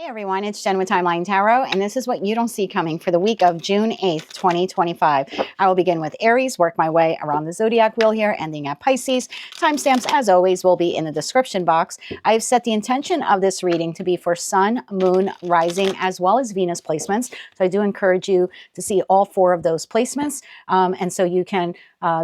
Everyone, it's Jen with Timeline Tarot, and this is what you don't see coming for the week of June 8th, 2025. I will begin with Aries, work my way around the zodiac wheel here, ending at Pisces. Timestamps, as always, will be in the description box. I have set the intention of this reading to be for Sun, Moon, Rising, as well as Venus placements. So I do encourage you to see all four of those placements, and so you can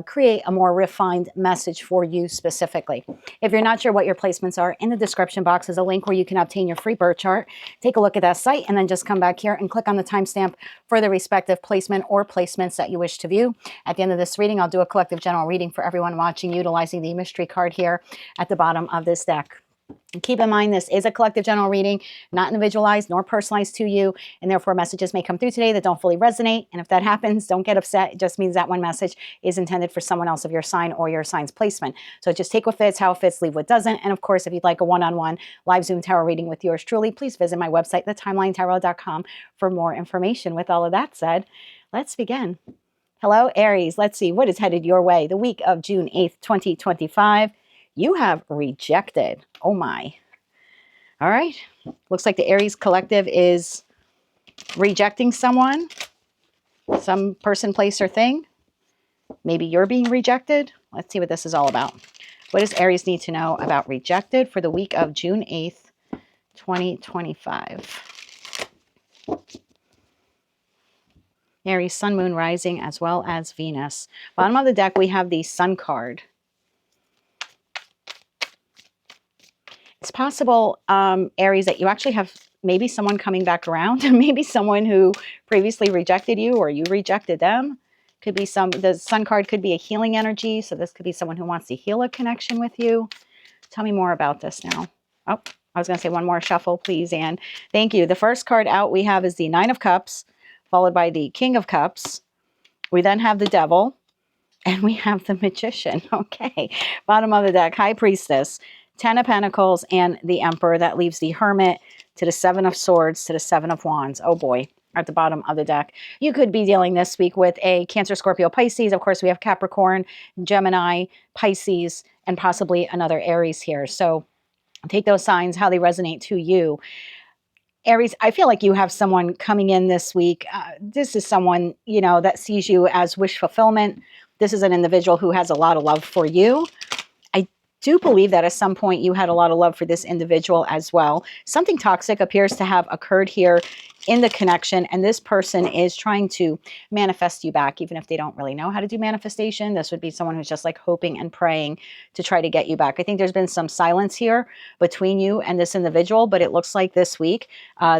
create a more refined message for you specifically. If you're not sure what your placements are, in the description box is a link where you can obtain your free birth chart. Take a look at that site and then just come back here and click on the timestamp for the respective placement or placements that you wish to view. At the end of this reading, I'll do a collective general reading for everyone watching, utilizing the mystery card here at the bottom of this deck. And keep in mind, this is a collective general reading, not individualized nor personalized to you, and therefore messages may come through today that don't fully resonate. And if that happens, don't get upset. It just means that one message is intended for someone else of your sign or your sign's placement. So just take what fits, how it fits, leave what doesn't. And of course, if you'd like a one-on-one live Zoom tarot reading with yours truly, please visit my website, thetimelinetarot.com, for more information. With all of that said, let's begin. Hello, Aries. Let's see what is headed your way the week of June 8th, 2025. You have rejected. Oh my. All right. Looks like the Aries collective is rejecting someone, some person, place, or thing. Maybe you're being rejected. Let's see what this is all about. What does Aries need to know about rejected for the week of June 8th, 2025? Aries, Sun, Moon, Rising, as well as Venus. Bottom of the deck, we have the Sun card. It's possible, Aries, that you actually have maybe someone coming back around, maybe someone who previously rejected you or you rejected them. Could be the Sun card could be a healing energy. So this could be someone who wants to heal a connection with you. Tell me more about this now. Oh, I was going to say one more shuffle, please, Anne. Thank you. The first card out we have is the Nine of Cups, followed by the King of Cups. We then have the Devil, and we have the Magician. Okay. Bottom of the deck, High Priestess, Ten of Pentacles, and the Emperor. That leaves the Hermit to the Seven of Swords to the Seven of Wands. Oh boy, at the bottom of the deck. You could be dealing this week with a Cancer, Scorpio, Pisces. Of course, we have Capricorn, Gemini, Pisces, and possibly another Aries here. So take those signs, how they resonate to you. Aries, I feel like you have someone coming in this week. This is someone, you know, that sees you as wish fulfillment. This is an individual who has a lot of love for you. Do believe that at some point you had a lot of love for this individual as well. Something toxic appears to have occurred here in the connection, and this person is trying to manifest you back, even if they don't really know how to do manifestation. This would be someone who's just like hoping and praying to try to get you back. I think there's been some silence here between you and this individual, but it looks like this week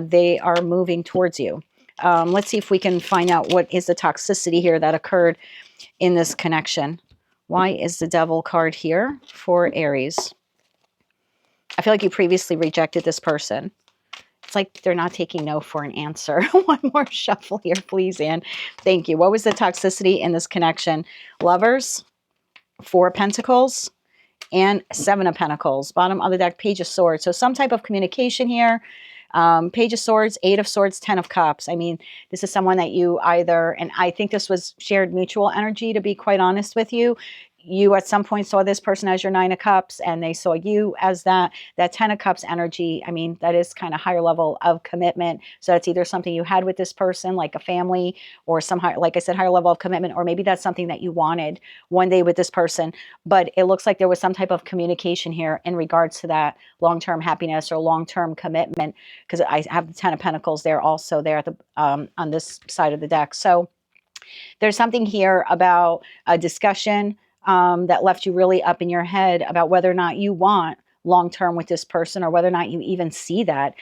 they are moving towards you. Let's see if we can find out what is the toxicity here that occurred in this connection. Why is the Devil card here for Aries? I feel like you previously rejected this person. It's like they're not taking no for an answer. One more shuffle here, please, Anne. Thank you. What was the toxicity in this connection? Lovers, Four of Pentacles, and Seven of Pentacles. Bottom of the deck, Page of Swords. So some type of communication here. Page of Swords, Eight of Swords, Ten of Cups. I mean, this is someone that you either, and I think this was shared mutual energy, to be quite honest with you. You at some point saw this person as your Nine of Cups, and they saw you as that Ten of Cups energy. I mean, that is kind of higher level of commitment. So it's either something you had with this person, like a family, or some, like I said, higher level of commitment, or maybe that's something that you wanted one day with this person. But it looks like there was some type of communication here in regards to that long-term happiness or long-term commitment, because I have the Ten of Pentacles there also there at the on this side of the deck. So there's something here about a discussion that left you really up in your head about whether or not you want long-term with this person, or whether or not you even see that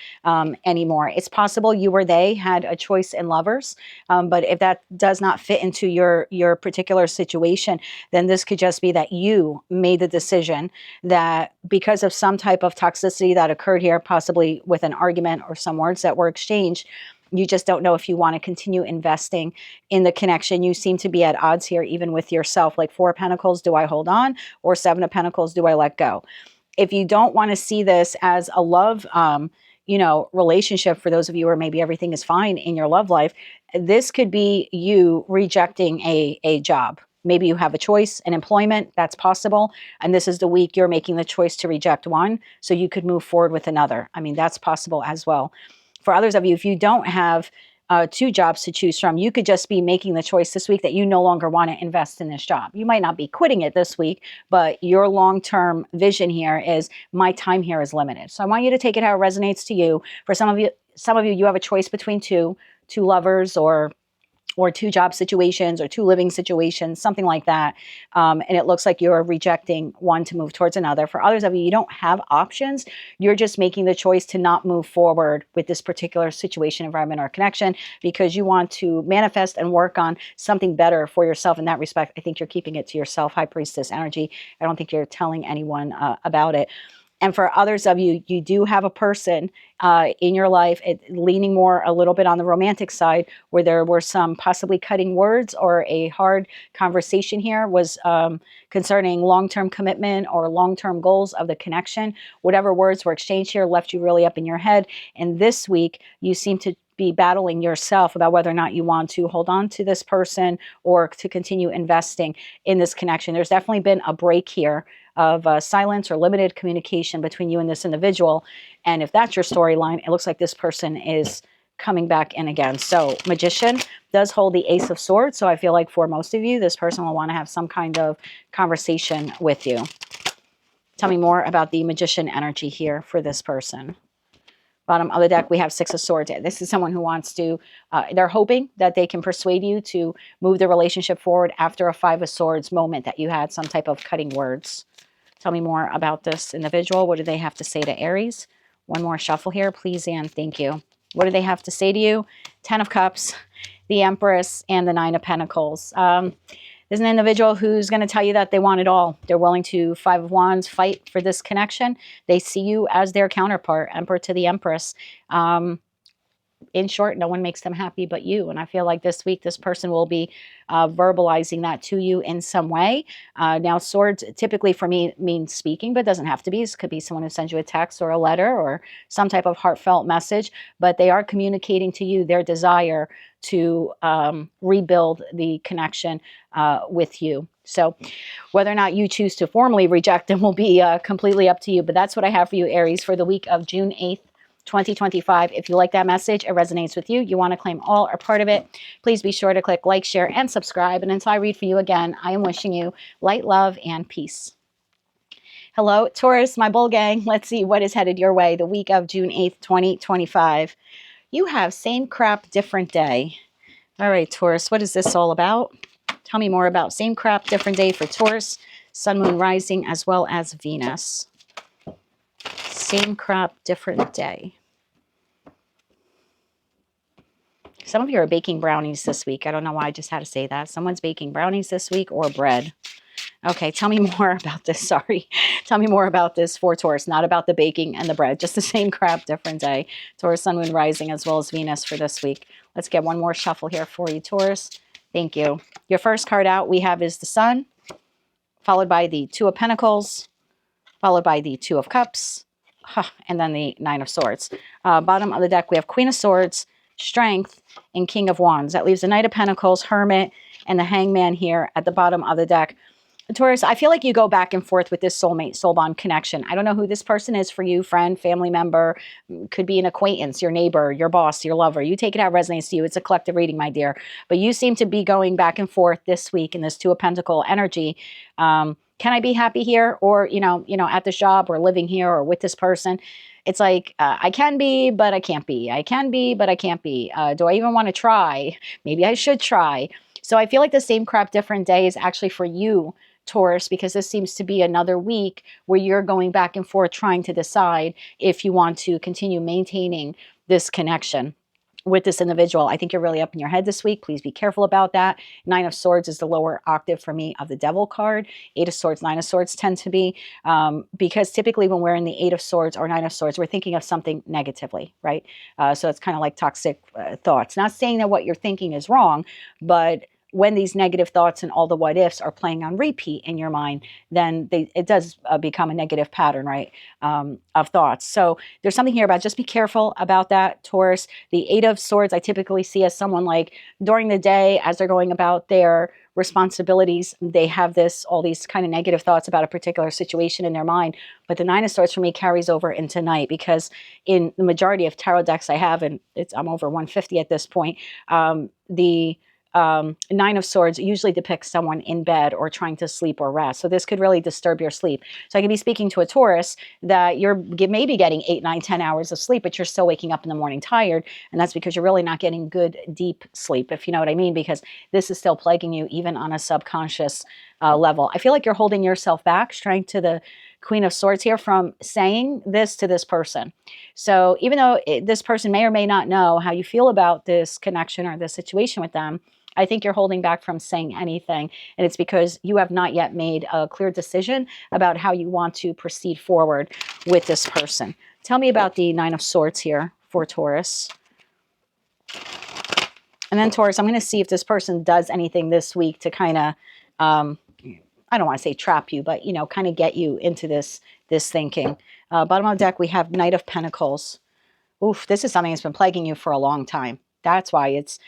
anymore. It's possible you or they had a choice in lovers, but if that does not fit into your particular situation, then this could just be that you made the decision that because of some type of toxicity that occurred here, possibly with an argument or some words that were exchanged, you just don't know if you want to continue investing in the connection. You seem to be at odds here, even with yourself. Like Four of Pentacles, do I hold on? Or Seven of Pentacles, do I let go? If you don't want to see this as a love, relationship, for those of you where maybe everything is fine in your love life, this could be you rejecting a job. Maybe you have a choice in employment. That's possible. And this is the week you're making the choice to reject one, so you could move forward with another. I mean, that's possible as well. For others of you, if you don't have 2 jobs to choose from, you could just be making the choice this week that you no longer want to invest in this job. You might not be quitting it this week, but your long-term vision here is my time here is limited. So I want you to take it how it resonates to you. For some of you, you have a choice between two lovers or 2 job situations or 2 living situations, something like that. And it looks like you're rejecting one to move towards another. For others of you, you don't have options. You're just making the choice to not move forward with this particular situation, environment, or connection because you want to manifest and work on something better for yourself. In that respect, I think you're keeping it to yourself, High Priestess energy. I don't think you're telling anyone about it. And for others of you, you do have a person in your life, leaning more a little bit on the romantic side, where there were some possibly cutting words or a hard conversation here was concerning long-term commitment or long-term goals of the connection. Whatever words were exchanged here left you really up in your head. And this week, you seem to be battling yourself about whether or not you want to hold on to this person or to continue investing in this connection. There's definitely been a break here of silence or limited communication between you and this individual. And if that's your storyline, it looks like this person is coming back in again. So Magician does hold the Ace of Swords. So I feel like for most of you, this person will want to have some kind of conversation with you. Tell me more about the Magician energy here for this person. Bottom of the deck, we have 6 of Swords. This is someone who wants to, they're hoping that they can persuade you to move the relationship forward after a 5 of Swords moment that you had some type of cutting words. Tell me more about this individual. What do they have to say to Aries? One more shuffle here, please, and thank you. What do they have to say to you? 10 of Cups, the Empress, and the 9 of Pentacles. There's an individual who's going to tell you that they want it all. They're willing to 5 of Wands, fight for this connection. They see you as their counterpart, Emperor to the Empress. In short, no one makes them happy but you. And I feel like this week, this person will be verbalizing that to you in some way. Now, Swords typically for me means speaking, but doesn't have to be. This could be someone who sends you a text or a letter or some type of heartfelt message, but they are communicating to you their desire to rebuild the connection with you. So whether or not you choose to formally reject them will be completely up to you. But that's what I have for you, Aries, for the week of June 8th. 2025. If you like that message, it resonates with you, you want to claim all or part of it, please be sure to click like, share, and subscribe. And until I read for you again, I am wishing you light, love, and peace. Hello, Taurus, my bull gang. Let's see what is headed your way the week of June 8th, 2025. You have same crap, different day. All right, Taurus, what is this all about? Tell me more about same crap, different day for Taurus, Sun, Moon, Rising, as well as Venus. Same crap, different day. Some of you are baking brownies this week. I don't know why I just had to say that. Someone's baking brownies this week or bread. Okay, tell me more about this. Sorry. Tell me more about this for Taurus, not about the baking and the bread, just the same crap, different day. Taurus, Sun, Moon, Rising, as well as Venus for this week. Let's get one more shuffle here for you, Taurus. Thank you. Your first card out we have is the Sun, followed by the 2 of Pentacles, followed by the 2 of Cups, and then the 9 of Swords. Bottom of the deck, we have Queen of Swords, Strength, and King of Wands. That leaves the Knight of Pentacles, Hermit, and the Hangman here at the bottom of the deck. Taurus, I feel like you go back and forth with this soulmate, soul bond connection. I don't know who this person is for you, friend, family member, could be an acquaintance, your neighbor, your boss, your lover. You take it how it resonates to you. It's a collective reading, my dear. But you seem to be going back and forth this week in this 2 of Pentacles energy. Can I be happy here or, you know, at this job or living here or with this person? It's like, I can be, but I can't be. I can be, but I can't be. Do I even want to try? Maybe I should try. So I feel like the same crap, different day is actually for you, Taurus, because this seems to be another week where you're going back and forth trying to decide if you want to continue maintaining this connection with this individual. I think you're really up in your head this week. Please be careful about that. 9 of Swords is the lower octave for me of the Devil card. 8 of Swords, 9 of Swords tend to be, because typically when we're in the 8 of Swords or 9 of Swords, we're thinking of something negatively, right? So it's kind of like toxic thoughts. Not saying that what you're thinking is wrong, but when these negative thoughts and all the what ifs are playing on repeat in your mind, then it does become a negative pattern, right, of thoughts. So there's something here about just be careful about that, Taurus. The Eight of Swords I typically see as someone like during the day as they're going about their responsibilities, they have all these kind of negative thoughts about a particular situation in their mind. But the Nine of Swords for me carries over into night, because in the majority of tarot decks I have, and I'm over 150 at this point, the Nine of Swords usually depicts someone in bed or trying to sleep or rest. So this could really disturb your sleep. So I could be speaking to a Taurus that you're maybe getting 8, 9, 10 hours of sleep, but you're still waking up in the morning tired. And that's because you're really not getting good, deep sleep, if you know what I mean, because this is still plaguing you even on a subconscious level. I feel like you're holding yourself back, strength to the Queen of Swords here, from saying this to this person. So even though this person may or may not know how you feel about this connection or this situation with them, I think you're holding back from saying anything. And it's because you have not yet made a clear decision about how you want to proceed forward with this person. Tell me about the Nine of Swords here for Taurus. And then Taurus, I'm going to see if this person does anything this week to kind of, I don't want to say trap you, but, you know, kind of get you into this thinking. Bottom of the deck, we have Knight of Pentacles. Oof, this is something that's been plaguing you for a long time. That's why it's,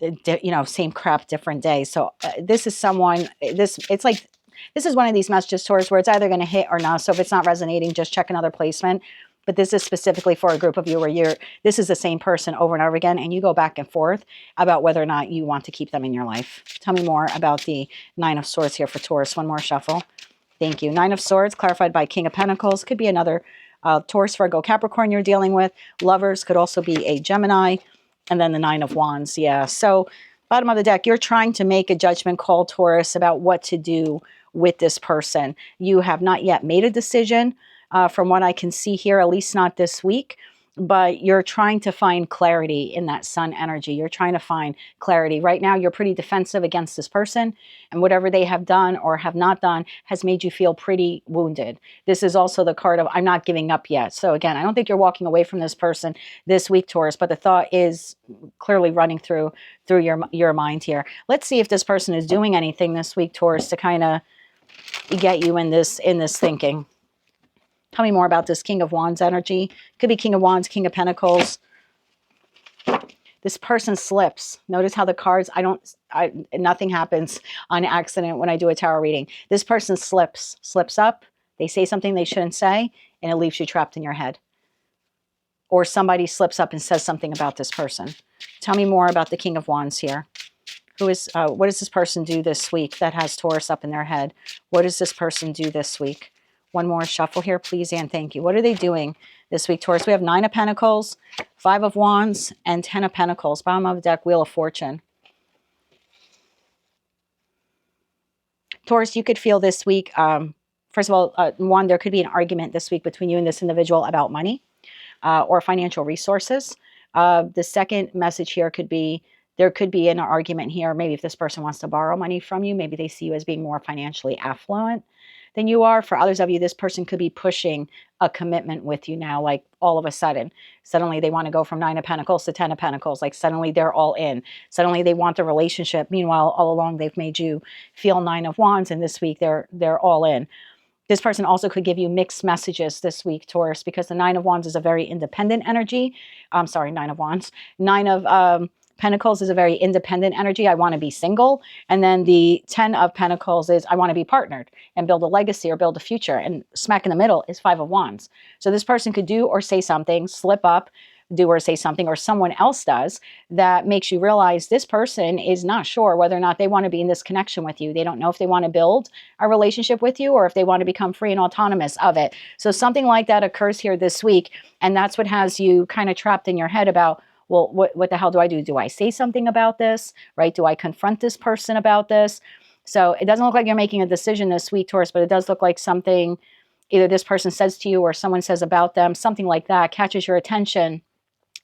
you know, same crap, different day. So this is someone, it's like, this is one of these messages, Taurus, where it's either going to hit or not. So if it's not resonating, just check another placement. But this is specifically for a group of you where this is the same person over and over again, and you go back and forth about whether or not you want to keep them in your life. Tell me more about the Nine of Swords here for Taurus. One more shuffle. Thank you. Nine of Swords, clarified by King of Pentacles. Could be another Taurus, Virgo, Capricorn you're dealing with. Lovers could also be a Gemini. And then the Nine of Wands. Yeah. So bottom of the deck, you're trying to make a judgment call, Taurus, about what to do with this person. You have not yet made a decision from what I can see here, at least not this week. But you're trying to find clarity in that sun energy. You're trying to find clarity. Right now, you're pretty defensive against this person. And whatever they have done or have not done has made you feel pretty wounded. This is also the card of I'm not giving up yet. So again, I don't think you're walking away from this person this week, Taurus. But the thought is clearly running through your mind here. Let's see if this person is doing anything this week, Taurus, to kind of get you in this thinking. Tell me more about this King of Wands energy. Could be King of Wands, King of Pentacles. This person slips. Notice how the cards, nothing happens on accident when I do a tarot reading. This person slips up. They say something they shouldn't say, and it leaves you trapped in your head. Or somebody slips up and says something about this person. Tell me more about the King of Wands here. What does this person do this week that has Taurus up in their head? What does this person do this week? One more shuffle here, please, and thank you. What are they doing this week, Taurus? We have Nine of Pentacles, Five of Wands, and 10 of Pentacles. Bottom of the deck, Wheel of Fortune. Taurus, you could feel this week, first of all, one, there could be an argument this week between you and this individual about money or financial resources. The second message here could be, there could be an argument here. Maybe if this person wants to borrow money from you, maybe they see you as being more financially affluent than you are. For others of you, this person could be pushing a commitment with you now, like all of a sudden. Suddenly they want to go from Nine of Pentacles to 10 of Pentacles. Like suddenly they're all in. Suddenly they want the relationship. Meanwhile, all along they've made you feel Nine of Wands, and this week they're all in. This person also could give you mixed messages this week, Taurus, because the Nine of Wands is a very independent energy. I'm sorry, Nine of Wands. Nine of Pentacles is a very independent energy. I want to be single. And then the 10 of Pentacles is I want to be partnered and build a legacy or build a future. And smack in the middle is Five of Wands. So this person could do or say something, slip up, do or say something, or someone else does, that makes you realize this person is not sure whether or not they want to be in this connection with you. They don't know if they want to build a relationship with you or if they want to become free and autonomous of it. So something like that occurs here this week. And that's what has you kind of trapped in your head about, well, what the hell do I do? Do I say something about this, right? Do I confront this person about this? So it doesn't look like you're making a decision this week, Taurus, but it does look like something either this person says to you or someone says about them, something like that catches your attention,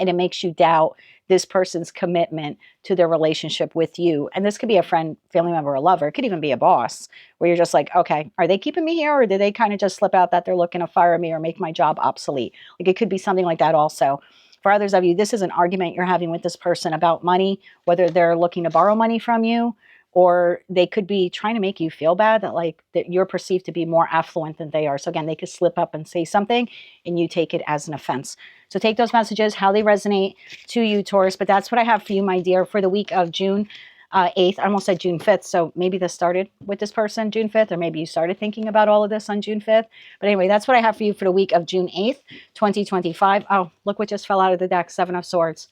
and it makes you doubt this person's commitment to their relationship with you. And this could be a friend, family member, a lover. It could even be a boss, where you're just like, okay, are they keeping me here, or did they kind of just slip out that they're looking to fire me or make my job obsolete? Like it could be something like that also. For others of you, this is an argument you're having with this person about money, whether they're looking to borrow money from you, or they could be trying to make you feel bad that like that you're perceived to be more affluent than they are. So again, they could slip up and say something and you take it as an offense. So take those messages, how they resonate to you, Taurus. But that's what I have for you, my dear, for the week of June 8th. I almost said June 5th. So maybe this started with this person June 5th, or maybe you started thinking about all of this on June 5th. But anyway, that's what I have for you for the week of June 8th, 2025. Oh, look what just fell out of the deck, Seven of Swords.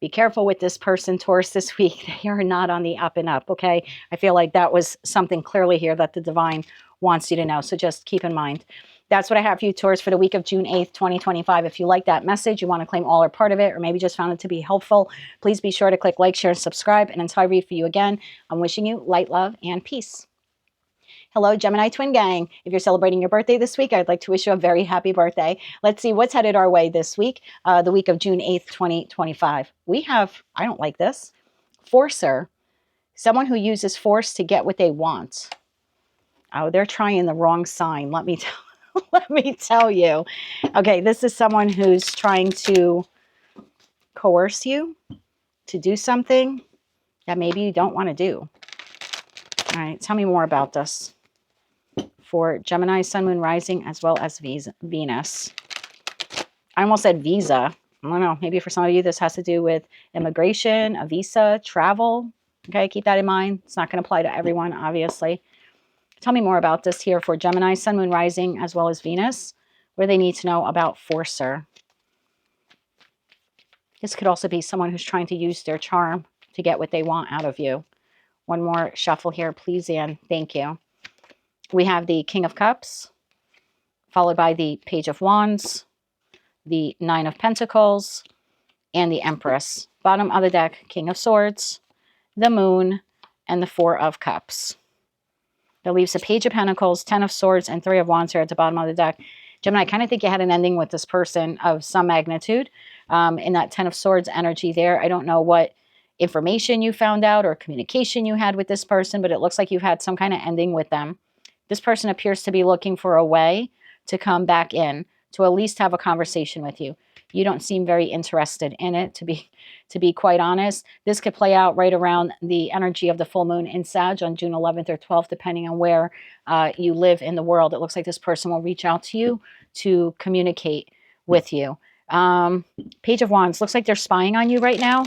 Be careful with this person, Taurus, this week. They are not on the up and up, okay? I feel like that was something clearly here that the divine wants you to know. So just keep in mind. That's what I have for you, Taurus, for the week of June 8th, 2025. If you like that message, you want to claim all or part of it, or maybe just found it to be helpful, please be sure to click like, share, and subscribe. And until I read for you again, I'm wishing you light, love, and peace. Hello, Gemini Twin Gang. If you're celebrating your birthday this week, I'd like to wish you a very happy birthday. Let's see what's headed our way this week, the week of June 8th, 2025. We have, I don't like this, Forcer, someone who uses force to get what they want. Oh, they're trying the wrong sign. Let me tell you. Okay, this is someone who's trying to coerce you to do something that maybe you don't want to do. All right, tell me more about this. For Gemini, Sun, Moon, Rising, as well as Venus. I almost said visa. I don't know. Maybe for some of you, this has to do with immigration, a visa, travel. Okay, keep that in mind. It's not going to apply to everyone, obviously. Tell me more about this here for Gemini, Sun, Moon, Rising, as well as Venus. What do they need to know about Forcer? This could also be someone who's trying to use their charm to get what they want out of you. One more shuffle here, please, Anne. Thank you. We have the King of Cups, followed by the Page of Wands, the Nine of Pentacles, and the Empress. Bottom of the deck, King of Swords, the Moon, and the Four of Cups. That leaves the Page of Pentacles, 10 of Swords, and 3 of Wands here at the bottom of the deck. Gemini, I kind of think you had an ending with this person of some magnitude in that 10 of Swords energy there. I don't know what information you found out or communication you had with this person, but it looks like you've had some kind of ending with them. This person appears to be looking for a way to come back in, to at least have a conversation with you. You don't seem very interested in it, to be quite honest. This could play out right around the energy of the full moon in Sag on June 11th or 12th, depending on where you live in the world. It looks like this person will reach out to you to communicate with you. Page of Wands, looks like they're spying on you right now.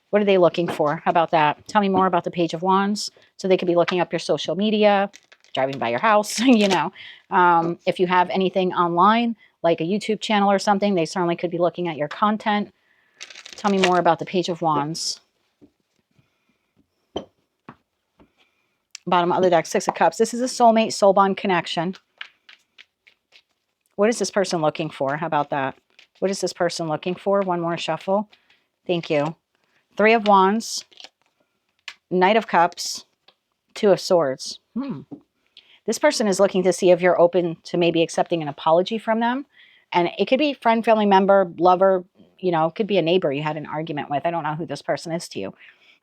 What are they looking for? How about that? Tell me more about the Page of Wands. So they could be looking up your social media, driving by your house, you know. If you have anything online, like a YouTube channel or something, they certainly could be looking at your content. Tell me more about the Page of Wands. Bottom of the deck, Six of Cups. This is a soulmate, soul bond connection. What is this person looking for? How about that? What is this person looking for? One more shuffle. Thank you. 3 of Wands, Knight of Cups, 2 of Swords. This person is looking to see if you're open to maybe accepting an apology from them. And it could be friend, family member, lover, you know, it could be a neighbor you had an argument with. I don't know who this person is to you.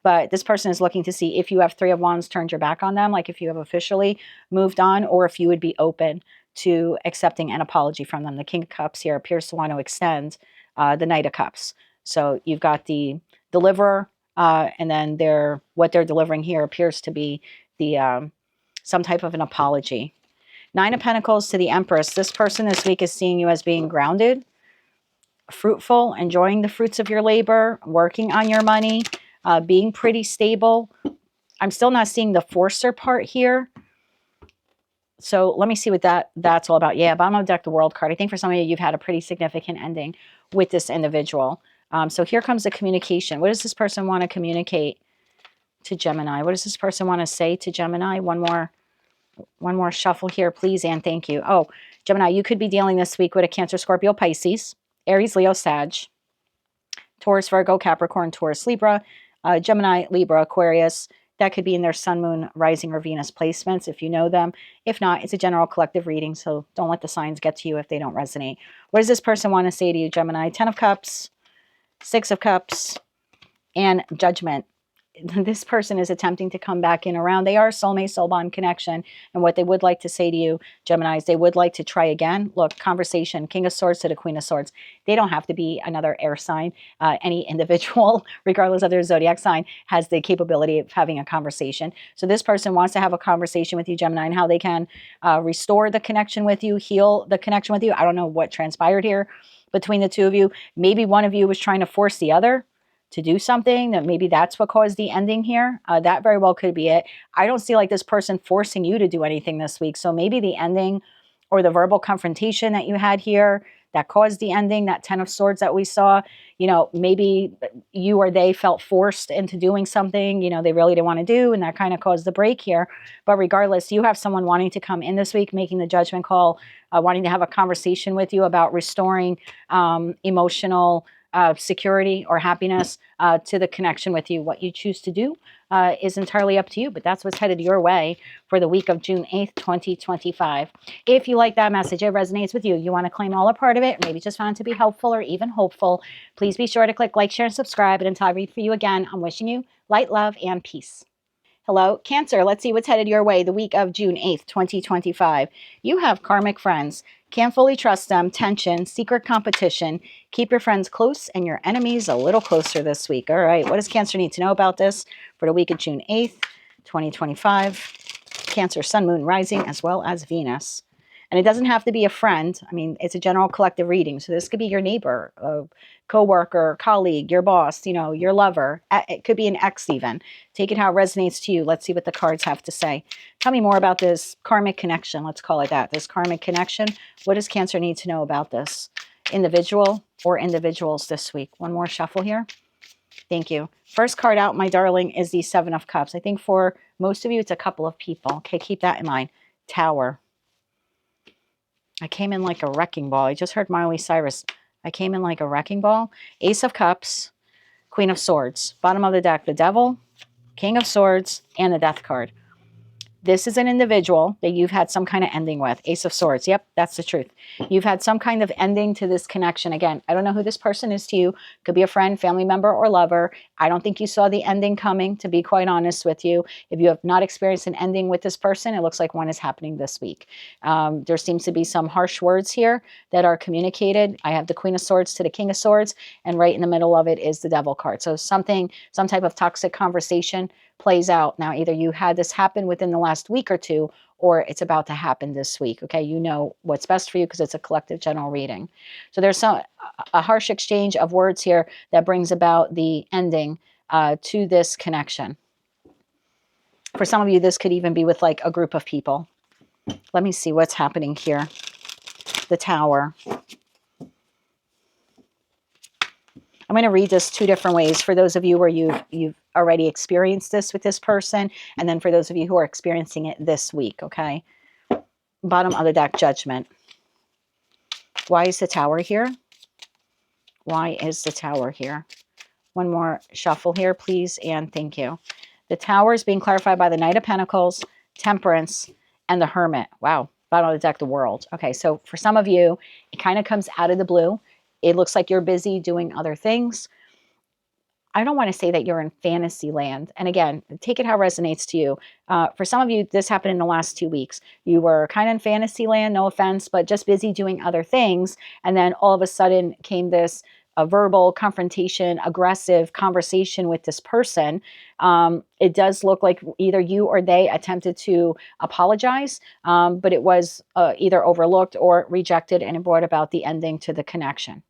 But this person is looking to see if you have 3 of Wands turned your back on them, like if you have officially moved on, or if you would be open to accepting an apology from them. The King of Cups here appears to want to extend the Knight of Cups. So you've got the deliverer, and then what they're delivering here appears to be the some type of an apology. 9 of Pentacles to the Empress. This person this week is seeing you as being grounded, fruitful, enjoying the fruits of your labor, working on your money, being pretty stable. I'm still not seeing the Forcer part here. So let me see what that's all about. Yeah, bottom of the deck, the World card. I think for some of you, you've had a pretty significant ending with this individual. So here comes the communication. What does this person want to communicate to Gemini? What does this person want to say to Gemini? One more shuffle here, please, and thank you. Oh, Gemini, you could be dealing this week with a Cancer, Scorpio, Pisces, Aries, Leo, Sag, Taurus, Virgo, Capricorn, Taurus, Libra, Gemini, Libra, Aquarius. That could be in their Sun, Moon, Rising, or Venus placements if you know them. If not, it's a general collective reading, so don't let the signs get to you if they don't resonate. What does this person want to say to you, Gemini? 10 of Cups, 6 of Cups, and Judgment. this person is attempting to come back in around. They are soulmate, soul bond connection. And what they would like to say to you, Geminis, they would like to try again. Look, conversation, King of Swords to the Queen of Swords. They don't have to be another air sign. Any individual, regardless of their zodiac sign, has the capability of having a conversation. So this person wants to have a conversation with you, Gemini, and how they can restore the connection with you, heal the connection with you. I don't know what transpired here between the two of you. Maybe one of you was trying to force the other to do something, that maybe that's what caused the ending here. That very well could be it. I don't see like this person forcing you to do anything this week. So maybe the ending or the verbal confrontation that you had here that caused the ending, that 10 of Swords that we saw, you know, maybe you or they felt forced into doing something, you know, they really didn't want to do, and that kind of caused the break here. But regardless, you have someone wanting to come in this week, making the judgment call, wanting to have a conversation with you about restoring emotional security or happiness to the connection with you. What you choose to do is entirely up to you, but that's what's headed your way for the week of June 8th, 2025. If you like that message, it resonates with you, you want to claim all or part of it, maybe just found it to be helpful or even hopeful, please be sure to click like, share, and subscribe. And until I read for you again, I'm wishing you light, love, and peace. Hello, Cancer. Let's see what's headed your way the week of June 8th, 2025. You have karmic friends. Can't fully trust them. Tension, secret competition. Keep your friends close and your enemies a little closer this week. All right, what does Cancer need to know about this for the week of June 8th, 2025? Cancer, Sun, Moon, Rising, as well as Venus. And it doesn't have to be a friend. I mean, it's a general collective reading. So this could be your neighbor, a coworker, colleague, your boss, you know, your lover. It could be an ex even. Take it how it resonates to you. Let's see what the cards have to say. Tell me more about this karmic connection. Let's call it that. This karmic connection. What does Cancer need to know about this individual or individuals this week? One more shuffle here. Thank you. First card out, my darling, is the Seven of Cups. I think for most of you, it's a couple of people. Okay, keep that in mind. Tower. I came in like a wrecking ball. I just heard Miley Cyrus. I came in like a wrecking ball. Ace of Cups, Queen of Swords. Bottom of the deck, the Devil, King of Swords, and the Death card. This is an individual that you've had some kind of ending with. Ace of Swords. Yep, that's the truth. You've had some kind of ending to this connection. Again, I don't know who this person is to you. Could be a friend, family member, or lover. I don't think you saw the ending coming, to be quite honest with you. If you have not experienced an ending with this person, it looks like one is happening this week. There seems to be some harsh words here that are communicated. I have the Queen of Swords to the King of Swords, and right in the middle of it is the Devil card. So some type of toxic conversation plays out. Now, either you had this happen within the last week or two, or it's about to happen this week. Okay, you know what's best for you because it's a collective general reading. So there's a harsh exchange of words here that brings about the ending to this connection. For some of you, this could even be with like a group of people. Let me see what's happening here. The Tower. I'm going to read this two different ways for those of you where you've already experienced this with this person, and then for those of you who are experiencing it this week, okay? Bottom of the deck, Judgment. Why is the Tower here? Why is the Tower here? One more shuffle here, please, and thank you. The Tower is being clarified by the Knight of Pentacles, Temperance, and the Hermit. Wow. Bottom of the deck, the World. Okay, so for some of you, it kind of comes out of the blue. It looks like you're busy doing other things. I don't want to say that you're in fantasy land. And again, take it how it resonates to you. For some of you, this happened in the last 2 weeks. You were kind of in fantasy land, no offense, but just busy doing other things. And then all of a sudden came this verbal confrontation, aggressive conversation with this person. It does look like either you or they attempted to apologize, but it was either overlooked or rejected, and it brought about the ending to the connection.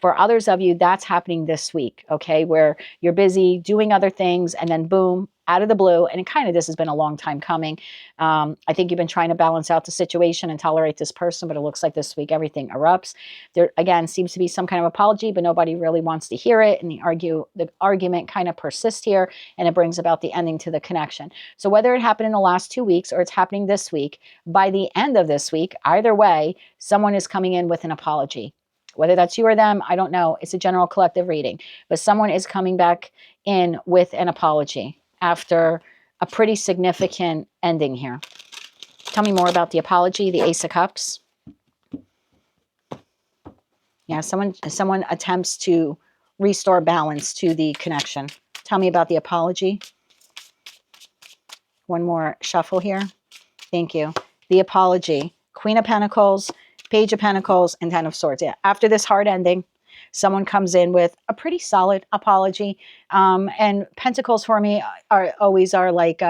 For others of you, that's happening this week, okay, where you're busy doing other things and then boom, out of the blue, and this has been a long time coming. I think you've been trying to balance out the situation and tolerate this person, but it looks like this week everything erupts. There, again, seems to be some kind of apology, but nobody really wants to hear it, and the argument kind of persists here, and it brings about the ending to the connection. So whether it happened in the last 2 weeks or it's happening this week, by the end of this week, either way, someone is coming in with an apology. Whether that's you or them, I don't know. It's a general collective reading. But someone is coming back in with an apology after a pretty significant ending here. Tell me more about the apology, the Ace of Cups. Yeah, someone attempts to restore balance to the connection. Tell me about the apology. One more shuffle here. Thank you. The apology. Queen of Pentacles, Page of Pentacles, and Ten of Swords. Yeah. After this hard ending, someone comes in with a pretty solid apology. And Pentacles for me always are like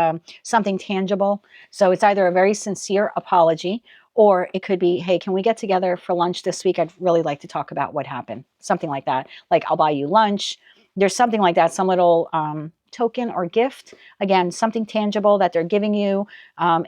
something tangible. So it's either a very sincere apology, or it could be, hey, can we get together for lunch this week? I'd really like to talk about what happened. Something like that. Like, I'll buy you lunch. There's something like that, some little token or gift. Again, something tangible that they're giving you.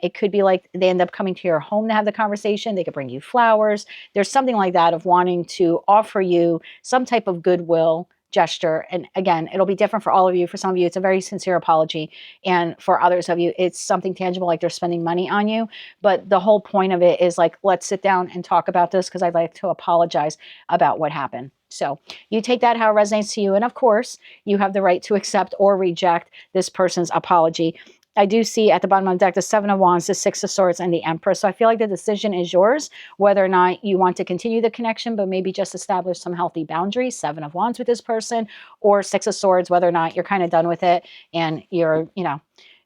It could be like they end up coming to your home to have the conversation. They could bring you flowers. There's something like that of wanting to offer you some type of goodwill gesture. And again, it'll be different for all of you. For some of you, it's a very sincere apology. And for others of you, it's something tangible, like they're spending money on you. But the whole point of it is like, let's sit down and talk about this because I'd like to apologize about what happened. So you take that how it resonates to you. And of course, you have the right to accept or reject this person's apology. I do see at the bottom of the deck the Seven of Wands, the Six of Swords, and the Empress. So I feel like the decision is yours, whether or not you want to continue the connection, but maybe just establish some healthy boundaries, Seven of Wands with this person, or Six of Swords, whether or not you're kind of done with it and you're,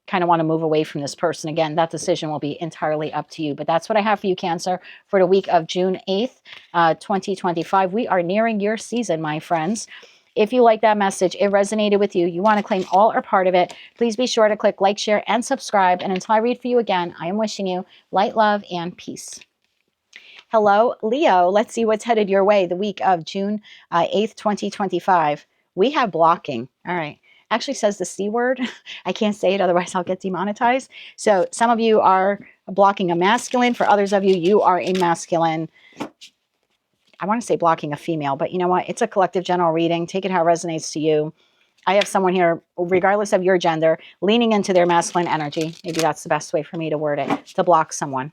kind of want to move away from this person. Again, that decision will be entirely up to you. But that's what I have for you, Cancer, for the week of June 8th, 2025. We are nearing your season, my friends. If you like that message, it resonated with you, you want to claim all or part of it, please be sure to click like, share, and subscribe. And until I read for you again, I am wishing you light, love, and peace. Hello, Leo. Let's see what's headed your way the week of June 8th, 2025. We have blocking. All right. Actually says the C word. I can't say it, otherwise I'll get demonetized. So some of you are blocking a masculine. For others of you, you are a masculine. I want to say blocking a female, but you know what? It's a collective general reading. Take it how it resonates to you. I have someone here, regardless of your gender, leaning into their masculine energy. Maybe that's the best way for me to word it, to block someone.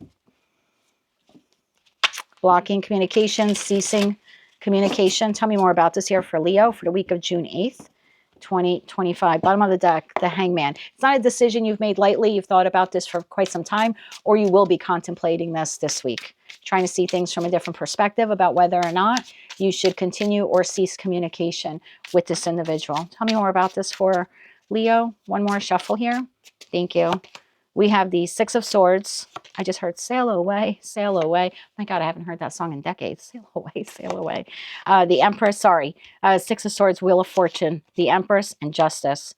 Blocking communication, ceasing communication. Tell me more about this here for Leo for the week of June 8th. 2025. Bottom of the deck, the Hangman. It's not a decision you've made lightly. You've thought about this for quite some time, or you will be contemplating this week, trying to see things from a different perspective about whether or not you should continue or cease communication with this individual. Tell me more about this for Leo. One more shuffle here. Thank you. We have the Six of Swords. I just heard sail away, sail away. My God, I haven't heard that song in decades. Sail away, sail away. The Empress, sorry. Six of Swords, Wheel of Fortune. The Empress and Justice.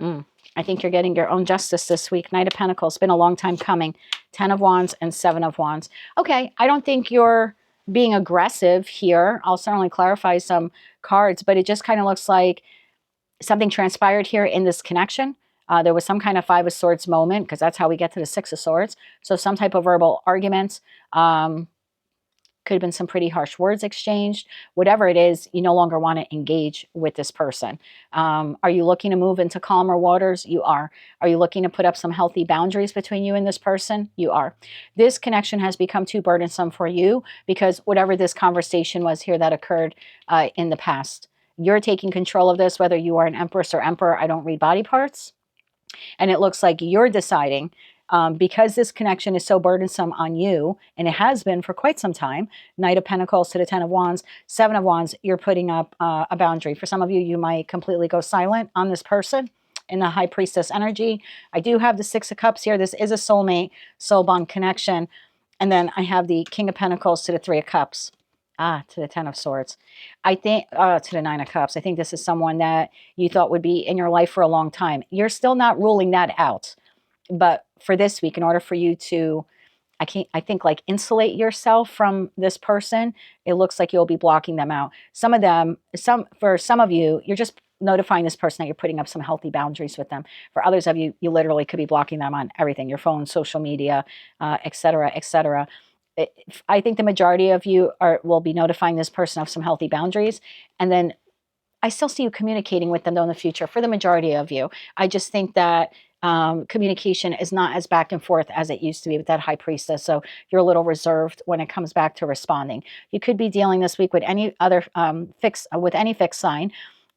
I think you're getting your own justice this week. Knight of Pentacles. Been a long time coming. 10 of Wands and 7 of Wands. Okay, I don't think you're being aggressive here. I'll certainly clarify some cards, but it just kind of looks like something transpired here in this connection. There was some kind of Five of Swords moment, because that's how we get to the Six of Swords. So some type of verbal argument. Could have been some pretty harsh words exchanged. Whatever it is, you no longer want to engage with this person. Are you looking to move into calmer waters? You are. Are you looking to put up some healthy boundaries between you and this person? You are. This connection has become too burdensome for you because whatever this conversation was here that occurred in the past, you're taking control of this, whether you are an Empress or Emperor. I don't read body parts. And it looks like you're deciding, because this connection is so burdensome on you, and it has been for quite some time, Knight of Pentacles to the 10 of Wands, 7 of Wands, you're putting up a boundary. For some of you, you might completely go silent on this person in the High Priestess energy. I do have the 6 of Cups here. This is a soulmate, soul bond connection. And then I have the King of Pentacles to the 3 of Cups. To the 10 of Swords. I think, to the 9 of Cups. I think this is someone that you thought would be in your life for a long time. You're still not ruling that out. But for this week, in order for you to, I think like insulate yourself from this person, it looks like you'll be blocking them out. For some of you, you're just notifying this person that you're putting up some healthy boundaries with them. For others of you, you literally could be blocking them on everything, your phone, social media, etc., etc. I think the majority of you will be notifying this person of some healthy boundaries. And then I still see you communicating with them though in the future for the majority of you. I just think that communication is not as back and forth as it used to be with that High Priestess. So you're a little reserved when it comes back to responding. You could be dealing this week with any other fixed sign.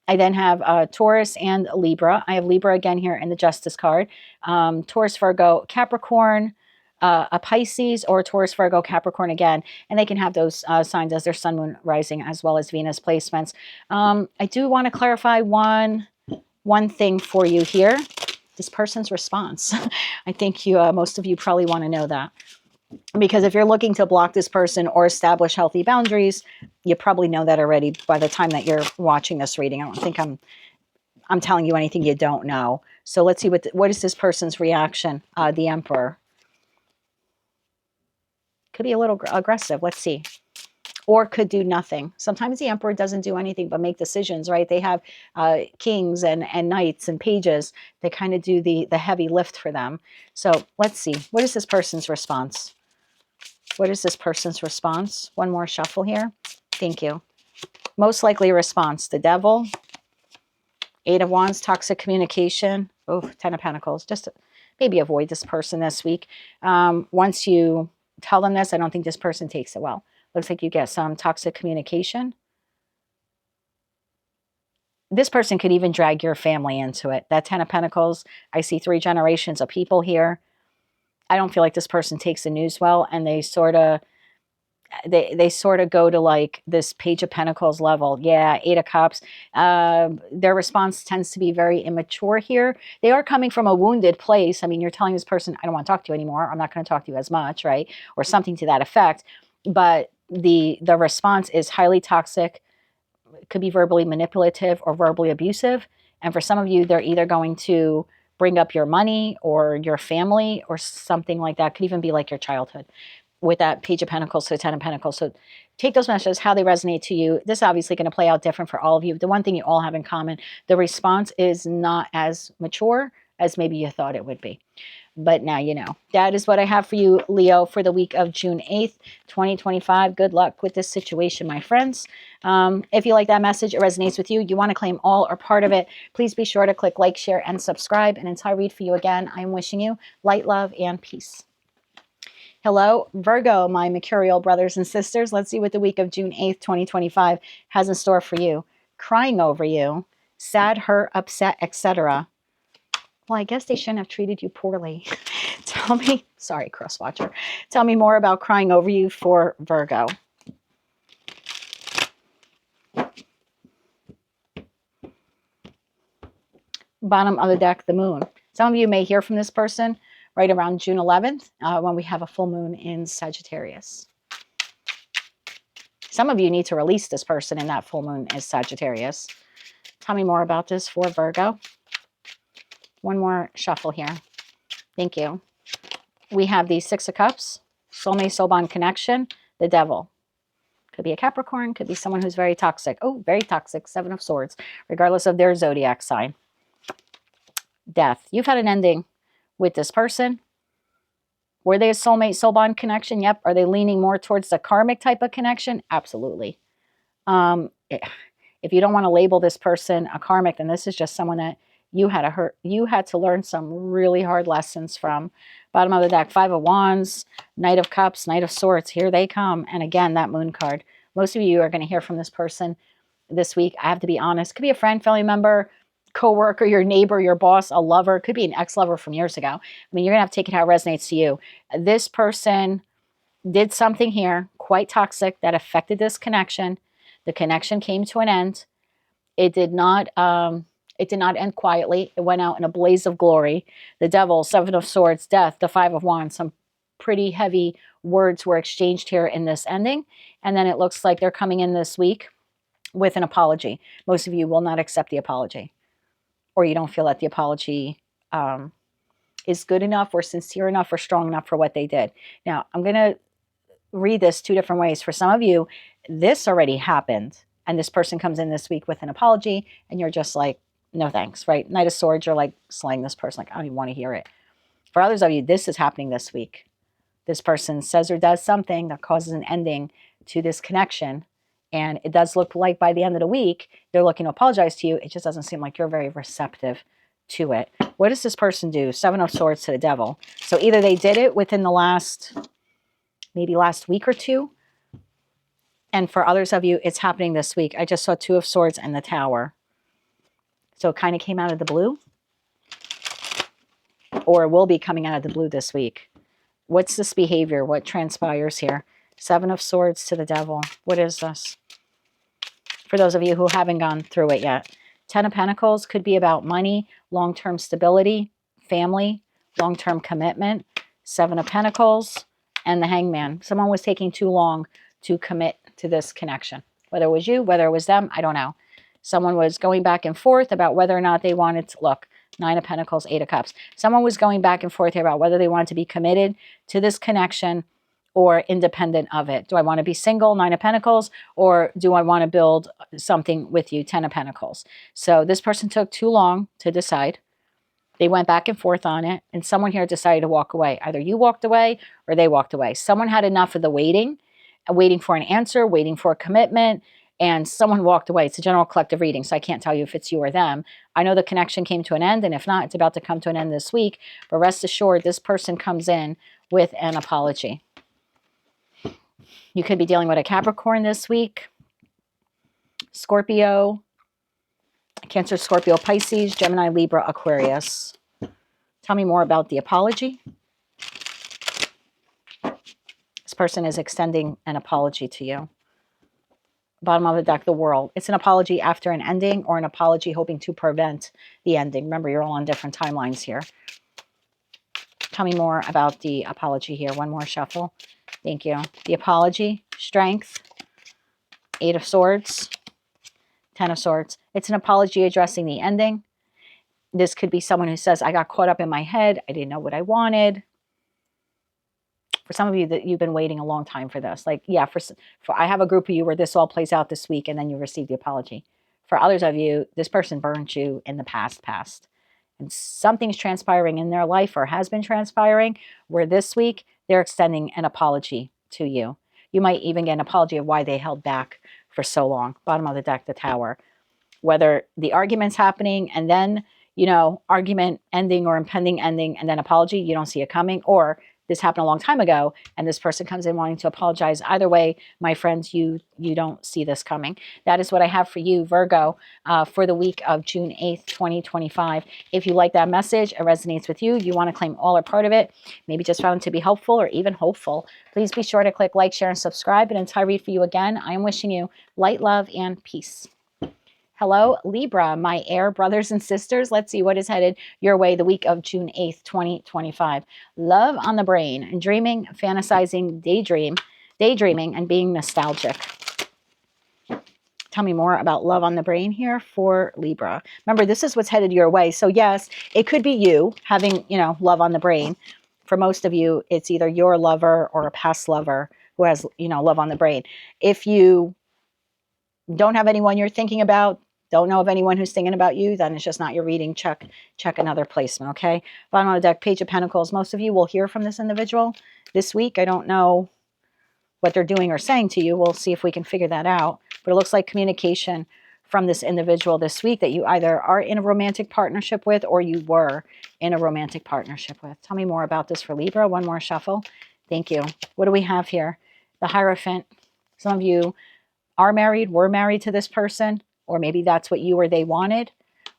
I then have Taurus and Libra. I have Libra again here in the Justice card. Taurus, Virgo, Capricorn, a Pisces, or Taurus, Virgo, Capricorn again. And they can have those signs as their sun, moon, rising, as well as Venus placements. I do want to clarify one one thing for you here. This person's response. I think most of you probably want to know that. Because if you're looking to block this person or establish healthy boundaries, you probably know that already by the time that you're watching this reading. I don't think I'm telling you anything you don't know. So let's see what is this person's reaction. The Emperor. Could be a little aggressive. Let's see. Or could do nothing. Sometimes the Emperor doesn't do anything but make decisions, right? They have kings and knights and pages. They kind of do the heavy lift for them. So let's see. What is this person's response? What is this person's response? One more shuffle here. Thank you. Most likely response, the Devil, 8 of Wands, toxic communication. Oh, 10 of Pentacles. Just maybe avoid this person this week. Once you tell them this, I don't think this person takes it well. Looks like you get some toxic communication. This person could even drag your family into it. That 10 of Pentacles, I see 3 generations of people here. I don't feel like this person takes the news well, and they sort of go to like this Page of Pentacles level. Yeah, 8 of Cups. Their response tends to be very immature here. They are coming from a wounded place. I mean, you're telling this person, I don't want to talk to you anymore. I'm not going to talk to you as much, right? Or something to that effect. But the response is highly toxic. It could be verbally manipulative or verbally abusive. And for some of you, they're either going to bring up your money or your family or something like that. Could even be like your childhood with that Page of Pentacles to 10 of Pentacles. So take those messages, how they resonate to you. This is obviously going to play out different for all of you. The one thing you all have in common, the response is not as mature as maybe you thought it would be. But now you know. That is what I have for you, Leo, for the week of June 8th, 2025. Good luck with this situation, my friends. If you like that message, it resonates with you, you want to claim all or part of it, please be sure to click like, share, and subscribe. And until I read for you again, I'm wishing you light, love, and peace. Hello, Virgo, my mercurial brothers and sisters. Let's see what the week of June 8th, 2025 has in store for you. Crying over you, sad, hurt, upset, etc. Well, I guess they shouldn't have treated you poorly. Tell me, sorry, cross watcher. Tell me more about crying over you for Virgo. Bottom of the deck, the Moon. Some of you may hear from this person right around June 11th when we have a full moon in Sagittarius. Some of you need to release this person, and that full moon is Sagittarius. Tell me more about this for Virgo. One more shuffle here. Thank you. We have the 6 of Cups, soulmate, soul bond connection, the Devil. Could be a Capricorn, could be someone who's very toxic. Oh, very toxic, 7 of Swords, regardless of their zodiac sign. Death. You've had an ending with this person. Were they a soulmate, soul bond connection? Yep. Are they leaning more towards the karmic type of connection? Absolutely. If you don't want to label this person a karmic, then this is just someone that you had to learn some really hard lessons from. Bottom of the deck, 5 of Wands, Knight of Cups, Knight of Swords. Here they come. And again, that Moon card. Most of you are going to hear from this person this week. I have to be honest. Could be a friend, family member, coworker, your neighbor, your boss, a lover. Could be an ex-lover from years ago. I mean, you're going to have to take it how it resonates to you. This person did something here quite toxic that affected this connection. The connection came to an end. It did not end quietly. It went out in a blaze of glory. The Devil, 7 of Swords, Death, the 5 of Wands. Some pretty heavy words were exchanged here in this ending. And then it looks like they're coming in this week with an apology. Most of you will not accept the apology, or you don't feel that the apology is good enough or sincere enough or strong enough for what they did. Now, I'm going to read this 2 different ways. For some of you, this already happened, and this person comes in this week with an apology, and you're just like, no thanks, right? Knight of Swords, you're like slaying this person, like, I don't even want to hear it. For others of you, this is happening this week. This person says or does something that causes an ending to this connection, and it does look like by the end of the week, they're looking to apologize to you. It just doesn't seem like you're very receptive to it. What does this person do? 7 of Swords to the Devil. So either they did it within the maybe last week or 2, and for others of you, it's happening this week. I just saw 2 of Swords and the Tower. So it kind of came out of the blue, or will be coming out of the blue this week. What's this behavior? What transpires here? 7 of Swords to the Devil. What is this? For those of you who haven't gone through it yet. Ten of Pentacles could be about money, long-term stability, family, long-term commitment. Seven of Pentacles and the Hangman. Someone was taking too long to commit to this connection. Whether it was you, whether it was them, I don't know. Someone was going back and forth about whether or not they wanted to, look, Nine of Pentacles, Eight of Cups. Someone was going back and forth here about whether they wanted to be committed to this connection or independent of it. Do I want to be single, Nine of Pentacles, or do I want to build something with you, Ten of Pentacles? So this person took too long to decide. They went back and forth on it, and someone here decided to walk away. Either you walked away or they walked away. Someone had enough of the waiting for an answer, waiting for a commitment, and someone walked away. It's a general collective reading, so I can't tell you if it's you or them. I know the connection came to an end, and if not, it's about to come to an end this week. But rest assured, this person comes in with an apology. You could be dealing with a Capricorn this week, Scorpio, Cancer, Scorpio, Pisces, Gemini, Libra, Aquarius. Tell me more about the apology. This person is extending an apology to you. Bottom of the deck, the World. It's an apology after an ending or an apology hoping to prevent the ending. Remember, you're all on different timelines here. Tell me more about the apology here. One more shuffle. Thank you. The apology, Strength, Eight of Swords, Ten of Swords. It's an apology addressing the ending. This could be someone who says, I got caught up in my head. I didn't know what I wanted. For some of you, that you've been waiting a long time for this. Like, yeah, for I have a group of you where this all plays out this week and then you receive the apology. For others of you, this person burned you in the past. And something's transpiring in their life or has been transpiring where this week they're extending an apology to you. You might even get an apology of why they held back for so long. Bottom of the deck, the Tower. Whether the argument's happening and then, you know, argument ending or impending ending and then apology, you don't see it coming, or this happened a long time ago and this person comes in wanting to apologize. Either way, my friends, you don't see this coming. That is what I have for you, Virgo, for the week of June 8th, 2025. If you like that message, it resonates with you, you want to claim all or part of it, maybe just found it to be helpful or even hopeful, please be sure to click like, share, and subscribe. And until I read for you again, I am wishing you light, love, and peace. Hello, Libra, my air brothers and sisters. Let's see what is headed your way the week of June 8th, 2025. Love on the brain, dreaming, fantasizing, daydreaming, and being nostalgic. Tell me more about love on the brain here for Libra. Remember, this is what's headed your way. So yes, it could be you having, you know, love on the brain. For most of you, it's either your lover or a past lover who has, you know, love on the brain. If you don't have anyone you're thinking about, don't know of anyone who's thinking about you, then it's just not your reading. Check another placement, okay? Bottom of the deck, Page of Pentacles. Most of you will hear from this individual this week. I don't know what they're doing or saying to you. We'll see if we can figure that out. But it looks like communication from this individual this week that you either are in a romantic partnership with or you were in a romantic partnership with. Tell me more about this for Libra. One more shuffle. Thank you. What do we have here? The Hierophant. Some of you are married, were married to this person, or maybe that's what you or they wanted.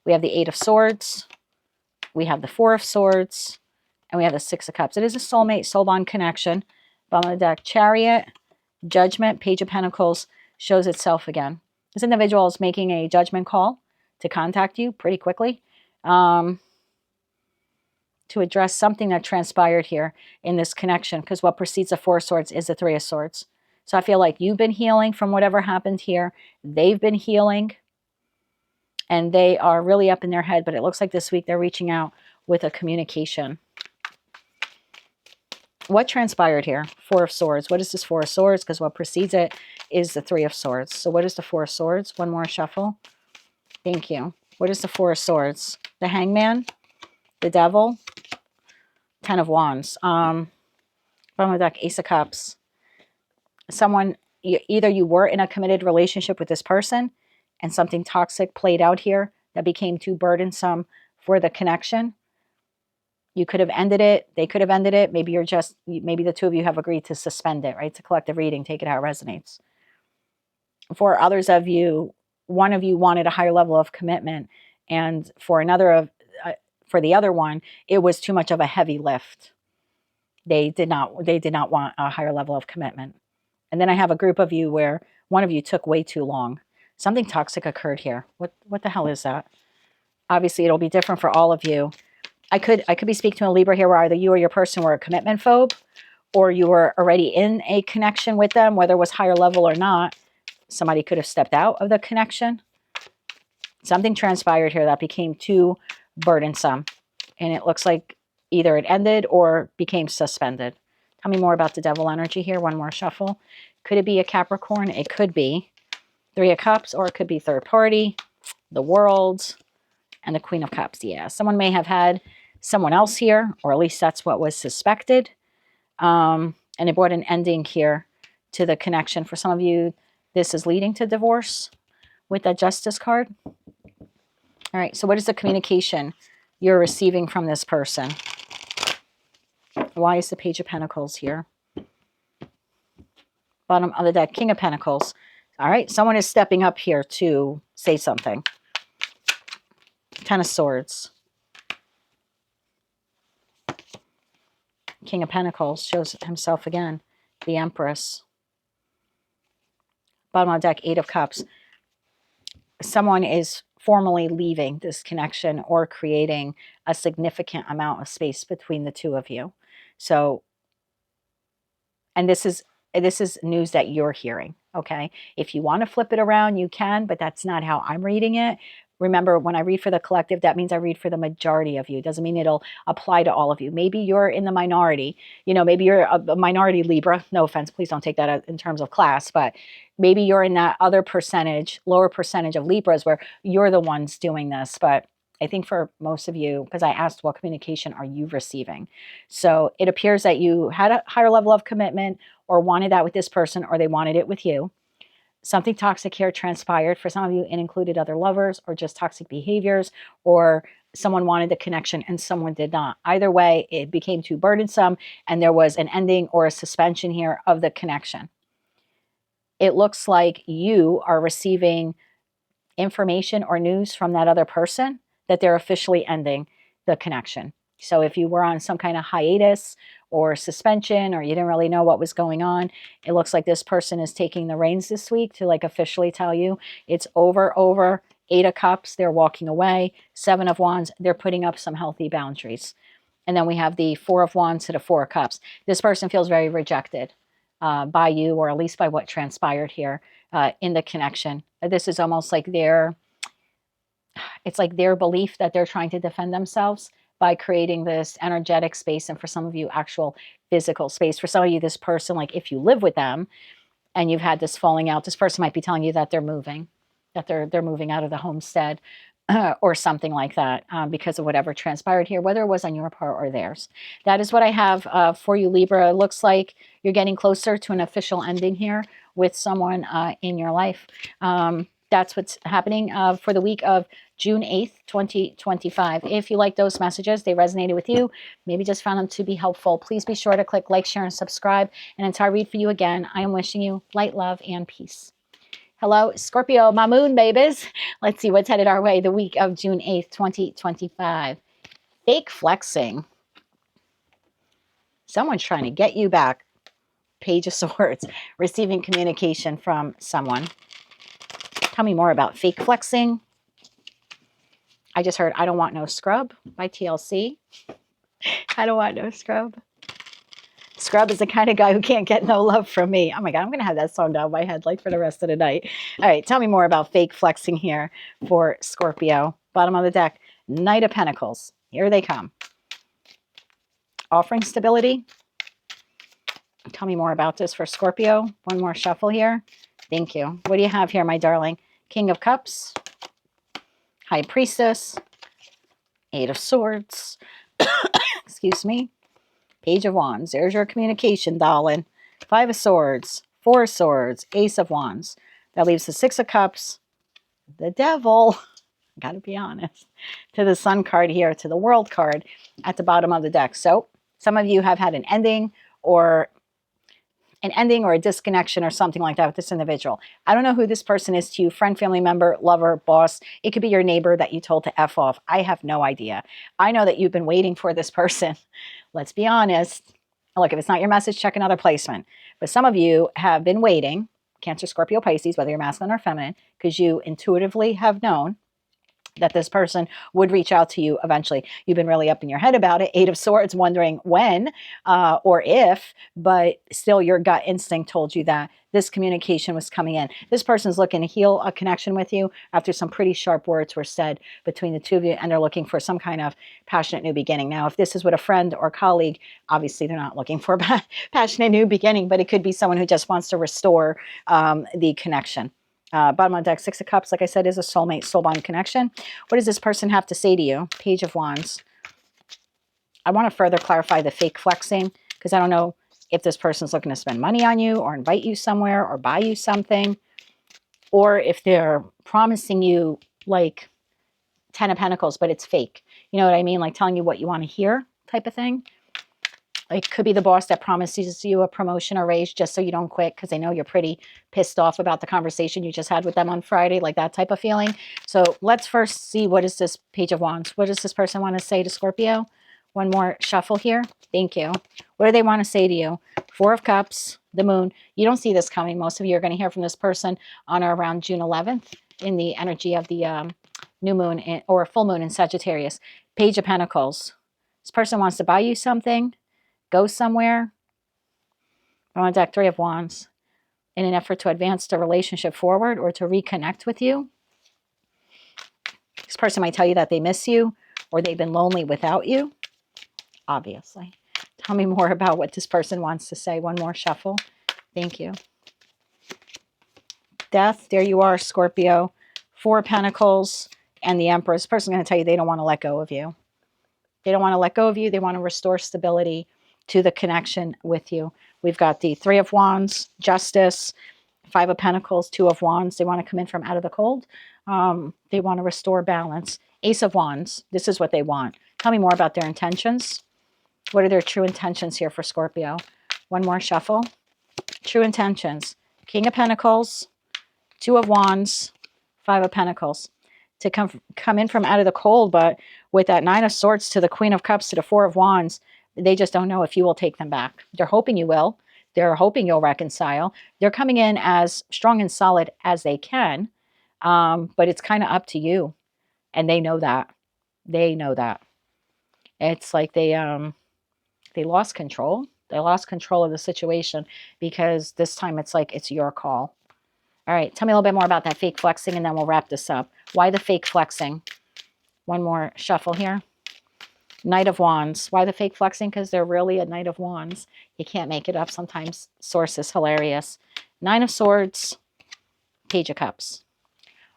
We have the Eight of Swords. We have the Four of Swords. And we have the Six of Cups. It is a soulmate, soul bond connection. Bottom of the deck, Chariot, Judgment, Page of Pentacles shows itself again. This individual is making a judgment call to contact you pretty quickly to address something that transpired here in this connection, because what precedes the Four of Swords is the Three of Swords. So I feel like you've been healing from whatever happened here. They've been healing. And they are really up in their head. But it looks like this week they're reaching out with a communication. What transpired here? Four of Swords. What is this Four of Swords? Because what precedes it is the Three of Swords. So what is the Four of Swords? One more shuffle. Thank you. What is the Four of Swords? The Hangman. The Devil. Ten of Wands. Bottom of the deck, Ace of Cups. Someone, either you were in a committed relationship with this person and something toxic played out here that became too burdensome for the connection. You could have ended it. They could have ended it. Maybe maybe the two of you have agreed to suspend it, right? It's a collective reading. Take it how it resonates. For others of you, one of you wanted a higher level of commitment. And for the other one, it was too much of a heavy lift. They did not want a higher level of commitment. And then I have a group of you where one of you took way too long. Something toxic occurred here. What the hell is that? Obviously, it'll be different for all of you. I could be speaking to a Libra here where either you or your person were a commitment phobe, or you were already in a connection with them, whether it was higher level or not. Somebody could have stepped out of the connection. Something transpired here that became too burdensome. And it looks like either it ended or became suspended. Tell me more about the devil energy here. One more shuffle. Could it be a Capricorn? It could be Three of Cups, or it could be third party, the World, and the Queen of Cups. Yeah, someone may have had someone else here, or at least that's what was suspected. And it brought an ending here to the connection. For some of you, this is leading to divorce with that Justice card. All right, so what is the communication you're receiving from this person? Why is the Page of Pentacles here? Bottom of the deck, King of Pentacles. All right, someone is stepping up here to say something. Ten of Swords. King of Pentacles shows himself again. The Empress. Bottom of the deck, Eight of Cups. Someone is formally leaving this connection or creating a significant amount of space between the two of you. So, and this is news that you're hearing, okay? If you want to flip it around, you can, but that's not how I'm reading it. Remember, when I read for the collective, that means I read for the majority of you. It doesn't mean it'll apply to all of you. Maybe you're in the minority. You know, maybe you're a minority Libra. No offense, please don't take that in terms of class, but maybe you're in that other percentage, lower percentage of Libras where you're the ones doing this. But I think for most of you, because I asked what communication are you receiving? So it appears that you had a higher level of commitment or wanted that with this person, or they wanted it with you. Something toxic here transpired. For some of you, it included other lovers or just toxic behaviors, or someone wanted the connection and someone did not. Either way, it became too burdensome and there was an ending or a suspension here of the connection. It looks like you are receiving information or news from that other person that they're officially ending the connection. So if you were on some kind of hiatus or suspension, or you didn't really know what was going on, it looks like this person is taking the reins this week to like officially tell you it's over. Eight of Cups, they're walking away. Seven of Wands, they're putting up some healthy boundaries. And then we have the Four of Wands to the Four of Cups. This person feels very rejected by you, or at least by what transpired here in the connection. This is almost like it's like their belief that they're trying to defend themselves by creating this energetic space, and for some of you, actual physical space. For some of you, this person, like if you live with them and you've had this falling out, this person might be telling you that they're moving, that they're moving out of the homestead or something like that because of whatever transpired here, whether it was on your part or theirs. That is what I have for you, Libra. It looks like you're getting closer to an official ending here with someone in your life. That's what's happening for the week of June 8th, 2025. If you like those messages, they resonated with you, maybe just found them to be helpful, please be sure to click like, share, and subscribe. And until I read for you again, I am wishing you light, love, and peace. Hello, Scorpio, my moon babies. Let's see what's headed our way the week of June 8th, 2025. Fake flexing. Someone's trying to get you back. Page of Swords. Receiving communication from someone. Tell me more about fake flexing. I just heard I Don't Want No Scrub by TLC. I don't want no scrub. Scrub is the kind of guy who can't get no love from me. Oh my God, I'm going to have that song down my head like for the rest of the night. All right, tell me more about fake flexing here for Scorpio. Bottom of the deck, Knight of Pentacles. Here they come. Offering stability. Tell me more about this for Scorpio. One more shuffle here. Thank you. What do you have here, my darling? King of Cups. High Priestess. Eight of Swords. Excuse me. Page of Wands. There's your communication, darling. Five of Swords. Four of Swords. Ace of Wands. That leaves the Six of Cups. The Devil. Gotta be honest. To the Sun card here. To the World card at the bottom of the deck. So some of you have had an ending or a disconnection or something like that with this individual. I don't know who this person is to you. Friend, family member, lover, boss. It could be your neighbor that you told to F off. I have no idea. I know that you've been waiting for this person. Let's be honest. Look, if it's not your message, check another placement. But some of you have been waiting, Cancer, Scorpio, Pisces, whether you're masculine or feminine, because you intuitively have known that this person would reach out to you eventually. You've been really up in your head about it. 8 of Swords, wondering when or if, but still your gut instinct told you that this communication was coming in. This person's looking to heal a connection with you after some pretty sharp words were said between the two of you, and they're looking for some kind of passionate new beginning. Now, if this is with a friend or colleague, obviously they're not looking for a passionate new beginning, but it could be someone who just wants to restore the connection. Bottom of the deck, 6 of Cups, like I said, is a soulmate, soul bond connection. What does this person have to say to you? Page of Wands. I want to further clarify the fake flexing, because I don't know if this person's looking to spend money on you or invite you somewhere or buy you something, or if they're promising you like 10 of Pentacles, but it's fake. You know what I mean? Like telling you what you want to hear type of thing. It could be the boss that promises you a promotion or raise just so you don't quit because they know you're pretty pissed off about the conversation you just had with them on Friday, like that type of feeling. So let's first see, what is this Page of Wands? What does this person want to say to Scorpio? One more shuffle here. Thank you. What do they want to say to you? 4 of Cups, the Moon. You don't see this coming. Most of you are going to hear from this person on or around June 11th in the energy of the new moon or full moon in Sagittarius. Page of Pentacles. This person wants to buy you something, go somewhere. On deck, 3 of Wands. In an effort to advance the relationship forward or to reconnect with you. This person might tell you that they miss you or they've been lonely without you. Obviously. Tell me more about what this person wants to say. One more shuffle. Thank you. Death. There you are, Scorpio. 4 of Pentacles and the Emperor. This person's going to tell you they don't want to let go of you. They don't want to let go of you. They want to restore stability to the connection with you. We've got the 3 of Wands, Justice, 5 of Pentacles, 2 of Wands. They want to come in from out of the cold. They want to restore balance. Ace of Wands. This is what they want. Tell me more about their intentions. What are their true intentions here for Scorpio? One more shuffle. True intentions. King of Pentacles, 2 of Wands, 5 of Pentacles. To come in from out of the cold, but with that 9 of Swords to the Queen of Cups to the 4 of Wands, they just don't know if you will take them back. They're hoping you will. They're hoping you'll reconcile. They're coming in as strong and solid as they can, but it's kind of up to you. And they know that. They know that. It's like they lost control. They lost control of the situation because this time it's like it's your call. All right, tell me a little bit more about that fake flexing and then we'll wrap this up. Why the fake flexing? One more shuffle here. Knight of Wands. Why the fake flexing? Because they're really a Knight of Wands. You can't make it up. Sometimes source is hilarious. 9 of Swords, Page of Cups.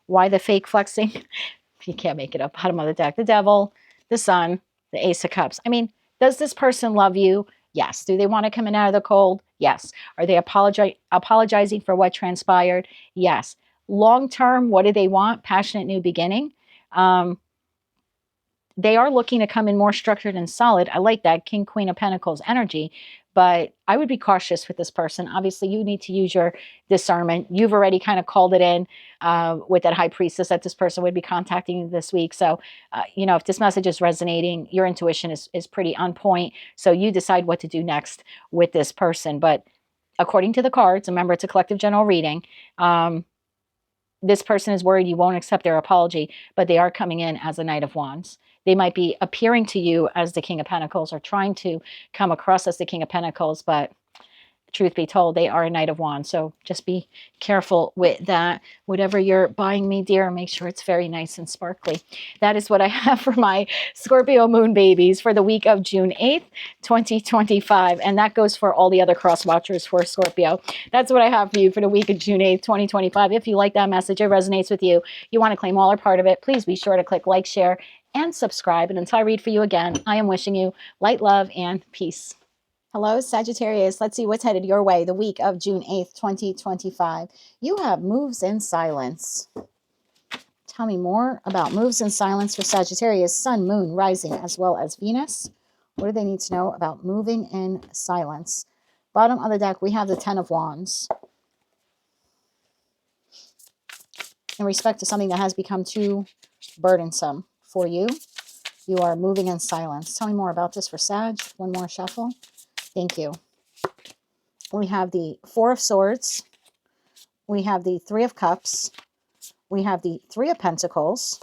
Why the fake flexing? You can't make it up. Bottom of the deck. The Devil, the Sun, the Ace of Cups. I mean, does this person love you? Yes. Do they want to come in out of the cold? Yes. Are they apologizing for what transpired? Yes. Long term, what do they want? Passionate new beginning. They are looking to come in more structured and solid. I like that King, Queen of Pentacles energy, but I would be cautious with this person. Obviously, you need to use your discernment. You've already kind of called it in with that High Priestess that this person would be contacting you this week. So, you know, if this message is resonating, your intuition is pretty on point. So you decide what to do next with this person. But according to the cards, remember, it's a collective general reading. This person is worried you won't accept their apology, but they are coming in as a Knight of Wands. They might be appearing to you as the King of Pentacles or trying to come across as the King of Pentacles, but truth be told, they are a Knight of Wands. So just be careful with that. Whatever you're buying me, dear, make sure it's very nice and sparkly. That is what I have for my Scorpio moon babies for the week of June 8th, 2025. And that goes for all the other cross watchers for Scorpio. That's what I have for you for the week of June 8th, 2025. If you like that message, it resonates with you, you want to claim all or part of it, please be sure to click like, share, and subscribe. And until I read for you again, I am wishing you light, love, and peace. Hello, Sagittarius. Let's see what's headed your way the week of June 8th, 2025. You have moves in silence. Tell me more about moves in silence for Sagittarius, Sun, Moon, Rising, as well as Venus. What do they need to know about moving in silence? Bottom of the deck, we have the 10 of Wands. In respect to something that has become too burdensome for you, you are moving in silence. Tell me more about this for Sag. One more shuffle. Thank you. We have the 4 of Swords, we have the Three of Cups, we have the Three of Pentacles,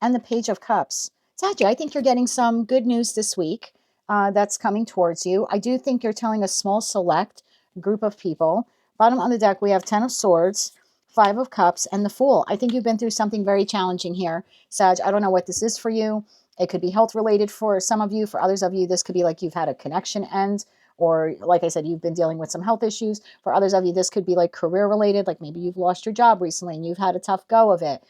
and the Page of Cups. Sag, I think you're getting some good news this week that's coming towards you. I do think you're telling a small select group of people. Bottom of the deck, we have 10 of Swords, 5 of Cups, and the Fool. I think you've been through something very challenging here, Sag. I don't know what this is for you. It could be health related for some of you. For others of you, this could be like you've had a connection end, or like I said, you've been dealing with some health issues. For others of you, this could be like career related, like maybe you've lost your job recently and you've had a tough go of it.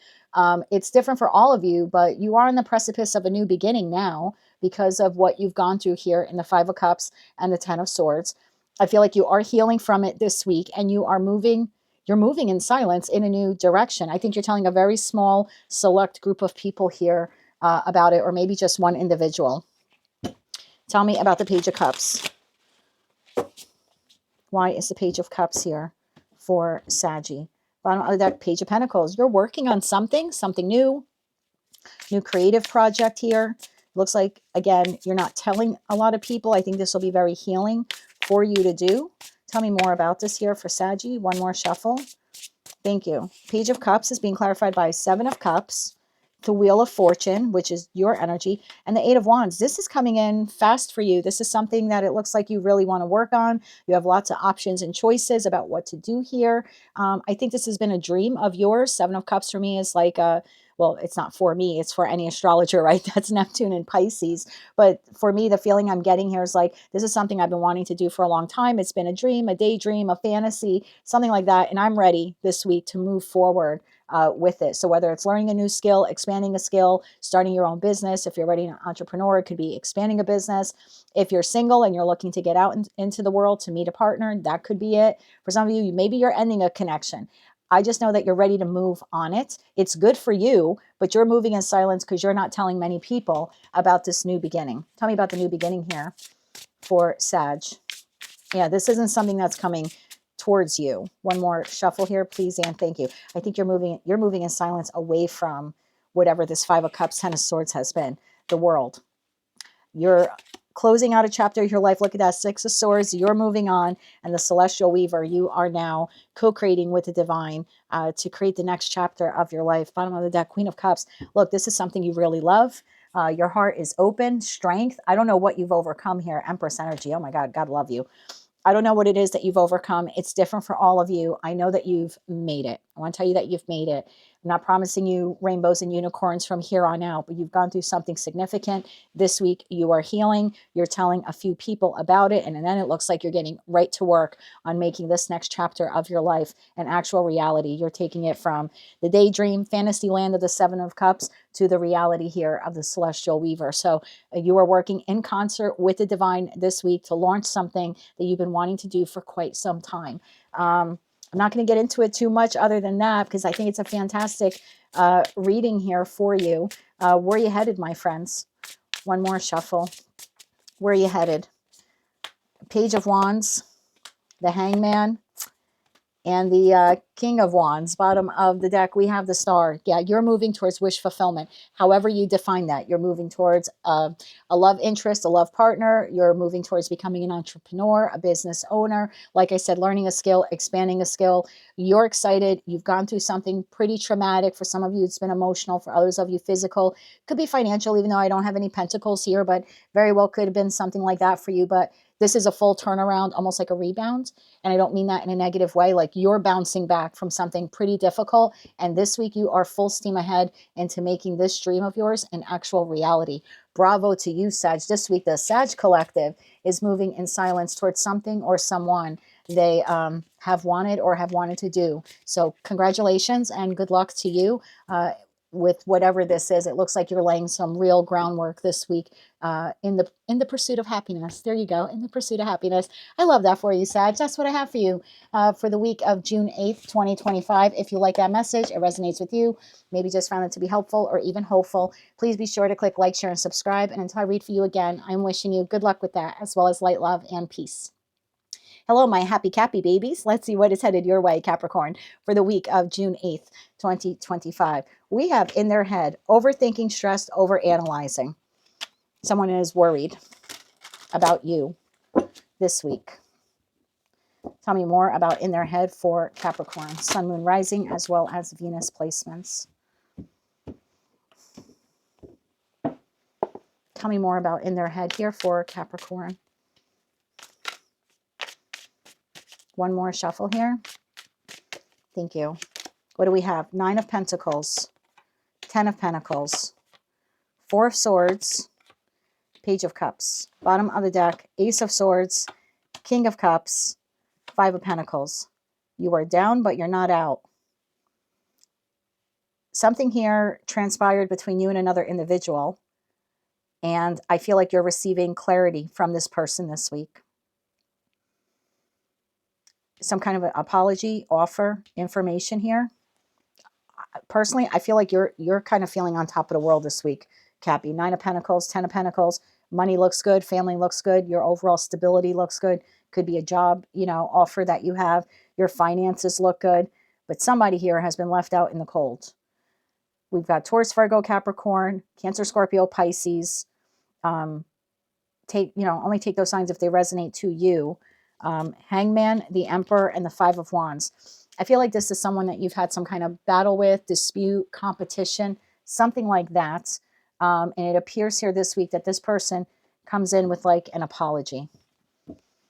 It's different for all of you, but you are on the precipice of a new beginning now because of what you've gone through here in the Five of Cups and the 10 of Swords. I feel like you are healing from it this week, and you're moving in silence in a new direction. I think you're telling a very small, select group of people here about it, or maybe just one individual. Tell me about the Page of Cups. Why is the Page of Cups here for Saggy? Bottom of the deck, Page of Pentacles. You're working on something new creative project here. Looks like, again, you're not telling a lot of people. I think this will be very healing for you to do. Tell me more about this here for Saggy. One more shuffle. Thank you. Page of Cups is being clarified by 7 of Cups, the Wheel of Fortune, which is your energy, and the 8 of Wands. This is coming in fast for you. This is something that it looks like you really want to work on. You have lots of options and choices about what to do here. I think this has been a dream of yours. 7 of Cups for me is like a, well, it's not for me, it's for any astrologer, right? That's Neptune and Pisces. But for me, the feeling I'm getting here is like, this is something I've been wanting to do for a long time. It's been a dream, a daydream, a fantasy, something like that. And I'm ready this week to move forward with it. So whether it's learning a new skill, expanding a skill, starting your own business, if you're already an entrepreneur, it could be expanding a business. If you're single and you're looking to get out into the world to meet a partner, that could be it. For some of you, maybe you're ending a connection. I just know that you're ready to move on it. It's good for you, but you're moving in silence because you're not telling many people about this new beginning. Tell me about the new beginning here for Sag. Yeah, this isn't something that's coming towards you. One more shuffle here, please, and thank you. I think you're moving in silence away from whatever this 5 of Cups, 10 of Swords has been, the world. You're closing out a chapter of your life. Look at that, 6 of Swords. You're moving on, and the Celestial Weaver, you are now co-creating with the divine to create the next chapter of your life. Bottom of the deck, Queen of Cups. Look, this is something you really love. Your heart is open, strength. I don't know what you've overcome here. Empress energy. Oh my God, God love you. I don't know what it is that you've overcome. It's different for all of you. I know that you've made it. I want to tell you that you've made it. I'm not promising you rainbows and unicorns from here on out, but you've gone through something significant. This week, you are healing. You're telling a few people about it. And then it looks like you're getting right to work on making this next chapter of your life an actual reality. You're taking it from the daydream, fantasy land of the 7 of Cups to the reality here of the Celestial Weaver. So you are working in concert with the divine this week to launch something that you've been wanting to do for quite some time. I'm not going to get into it too much other than that because I think it's a fantastic reading here for you. Where are you headed, my friends? One more shuffle. Where are you headed? Page of Wands, the Hangman, and the King of Wands. Bottom of the deck, we have the Star. Yeah, you're moving towards wish fulfillment. However you define that. You're moving towards a love interest, a love partner. You're moving towards becoming an entrepreneur, a business owner. Like I said, learning a skill, expanding a skill. You're excited. You've gone through something pretty traumatic. For some of you, it's been emotional. For others of you, physical. Could be financial, even though I don't have any pentacles here, but very well could have been something like that for you. But this is a full turnaround, almost like a rebound. And I don't mean that in a negative way. Like you're bouncing back from something pretty difficult. And this week you are full steam ahead into making this dream of yours an actual reality. Bravo to you, Sag. This week, the Sag Collective is moving in silence towards something or someone they have wanted or have wanted to do. So congratulations and good luck to you. With whatever this is. It looks like you're laying some real groundwork this week in the pursuit of happiness. There you go, in the pursuit of happiness. I love that for you, Sag. That's what I have for you for the week of June 8th, 2025. If you like that message, it resonates with you, maybe just found it to be helpful or even hopeful, please be sure to click like, share, and subscribe. And until I read for you again, I'm wishing you good luck with that, as well as light, love, and peace. Hello, my happy Cappy babies. Let's see what is headed your way, Capricorn, for the week of June 8th, 2025. We have in their head, overthinking, stressed, overanalyzing. Someone is worried about you this week. Tell me more about in their head for Capricorn. Sun, Moon, Rising, as well as Venus placements. Tell me more about in their head here for Capricorn. One more shuffle here. Thank you. What do we have? 9 of Pentacles, 10 of Pentacles, 4 of Swords, Page of Cups. Bottom of the deck, Ace of Swords, King of Cups, 5 of Pentacles. You are down, but you're not out. Something here transpired between you and another individual, and I feel like you're receiving clarity from this person this week. Some kind of an apology, offer, information here. Personally, I feel like you're kind of feeling on top of the world this week, Cappy. 9 of Pentacles, 10 of Pentacles. Money looks good. Family looks good. Your overall stability looks good. Could be a job, offer that you have. Your finances look good. But somebody here has been left out in the cold. We've got Taurus, Virgo, Capricorn, Cancer, Scorpio, Pisces. Only take those signs if they resonate to you. Hangman, the Emperor, and the 5 of Wands. I feel like this is someone that you've had some kind of battle with, dispute, competition, something like that. And it appears here this week that this person comes in with like an apology.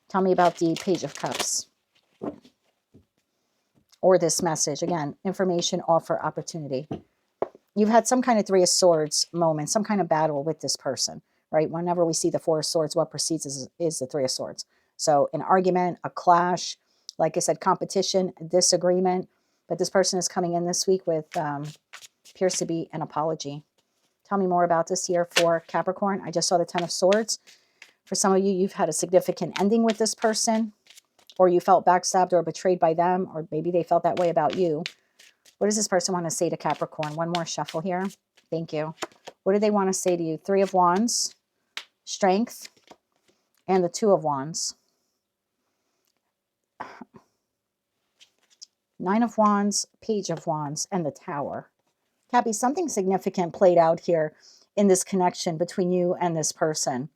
Tell me about the Page of Cups. Or this message. Again, information, offer, opportunity. You've had some kind of 3 of Swords moment, some kind of battle with this person, right? Whenever we see the 4 of Swords, what precedes is the 3 of Swords. So an argument, a clash, like I said, competition, disagreement. But this person is coming in this week with, appears to be an apology. Tell me more about this here for Capricorn. I just saw the 10 of Swords. For some of you, you've had a significant ending with this person, or you felt backstabbed or betrayed by them, or maybe they felt that way about you. What does this person want to say to Capricorn? One more shuffle here. Thank you. What do they want to say to you? 3 of Wands, Strength, and the 2 of Wands. 9 of Wands, Page of Wands, and the Tower. Cappy, something significant played out here in this connection between you and this person.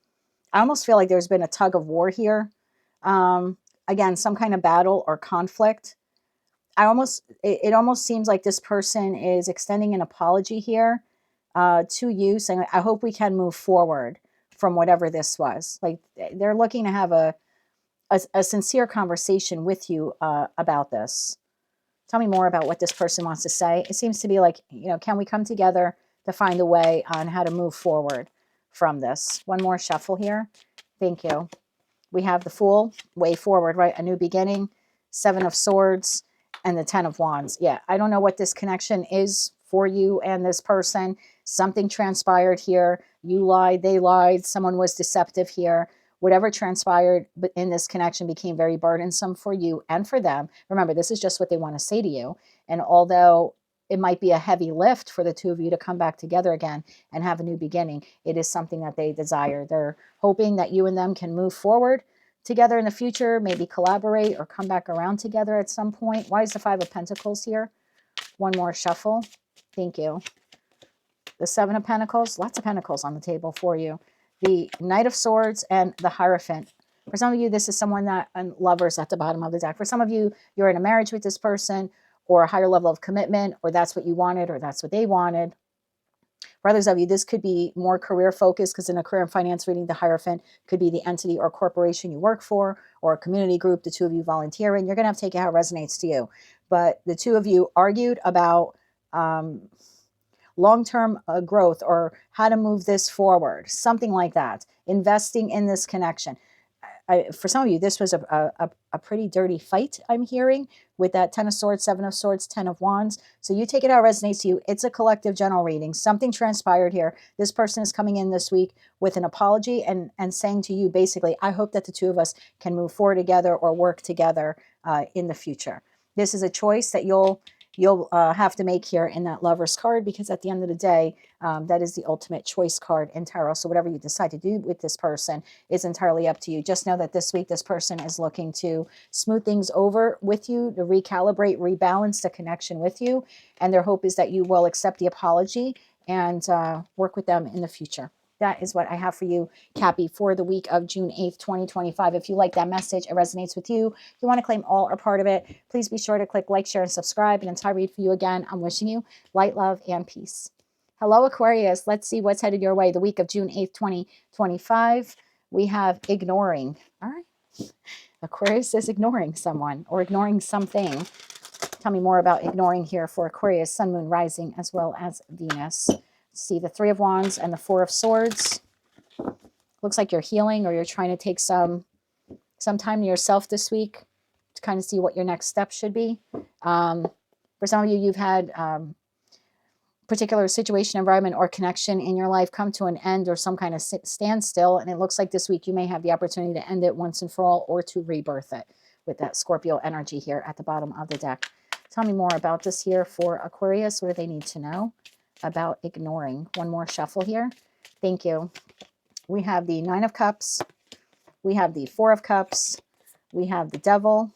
I almost feel like there's been a tug of war here. Again, some kind of battle or conflict. It almost seems like this person is extending an apology here to you, saying, I hope we can move forward from whatever this was. Like they're looking to have a sincere conversation with you about this. Tell me more about what this person wants to say. It seems to be like, can we come together to find a way on how to move forward from this? One more shuffle here. Thank you. We have the Fool, way forward, right? A new beginning, 7 of Swords, and the 10 of Wands. Yeah, I don't know what this connection is for you and this person. Something transpired here. You lied, they lied, someone was deceptive here. Whatever transpired in this connection became very burdensome for you and for them. Remember, this is just what they want to say to you. And although it might be a heavy lift for the two of you to come back together again and have a new beginning, it is something that they desire. They're hoping that you and them can move forward together in the future, maybe collaborate or come back around together at some point. Why is the 5 of Pentacles here? One more shuffle. Thank you. The 7 of Pentacles, lots of Pentacles on the table for you. The Knight of Swords and the Hierophant. For some of you, this is someone that, and lovers at the bottom of the deck. For some of you, you're in a marriage with this person or a higher level of commitment, or that's what you wanted, or that's what they wanted. For others of you, this could be more career focused, because in a career and finance reading, the Hierophant could be the entity or corporation you work for, or a community group the two of you volunteer in. You're going to have to take it how it resonates to you. But the two of you argued about long-term growth or how to move this forward, something like that, investing in this connection. For some of you, this was a pretty dirty fight, I'm hearing, with that 10 of Swords, 7 of Swords, 10 of Wands. So you take it how it resonates to you. It's a collective general reading. Something transpired here. This person is coming in this week with an apology and saying to you, basically, I hope that the two of us can move forward together or work together in the future. This is a choice that you'll have to make here in that Lover's card, because at the end of the day, that is the ultimate choice card in tarot. So whatever you decide to do with this person is entirely up to you. Just know that this week, this person is looking to smooth things over with you, to recalibrate, rebalance the connection with you. And their hope is that you will accept the apology and work with them in the future. that is what I have for you, Cappy, for the week of June 8th, 2025. If you like that message, it resonates with you, you want to claim all or part of it, please be sure to click like, share, and subscribe. And until I read for you again, I'm wishing you light, love, and peace. Hello, Aquarius. Let's see what's headed your way the week of June 8th, 2025. We have ignoring. All right. Aquarius is ignoring someone or ignoring something. Tell me more about ignoring here for Aquarius, Sun, Moon, Rising, as well as Venus. See the Three of Wands and the Four of Swords. Looks like you're healing, or you're trying to take some time to yourself this week to kind of see what your next step should be. For some of you, you've had particular situation, environment, or connection in your life come to an end or some kind of standstill. And it looks like this week you may have the opportunity to end it once and for all, or to rebirth it with that Scorpio energy here at the bottom of the deck. Tell me more about this here for Aquarius. What do they need to know about ignoring? One more shuffle here. Thank you. We have the Nine of Cups. We have the Four of Cups. We have the Devil.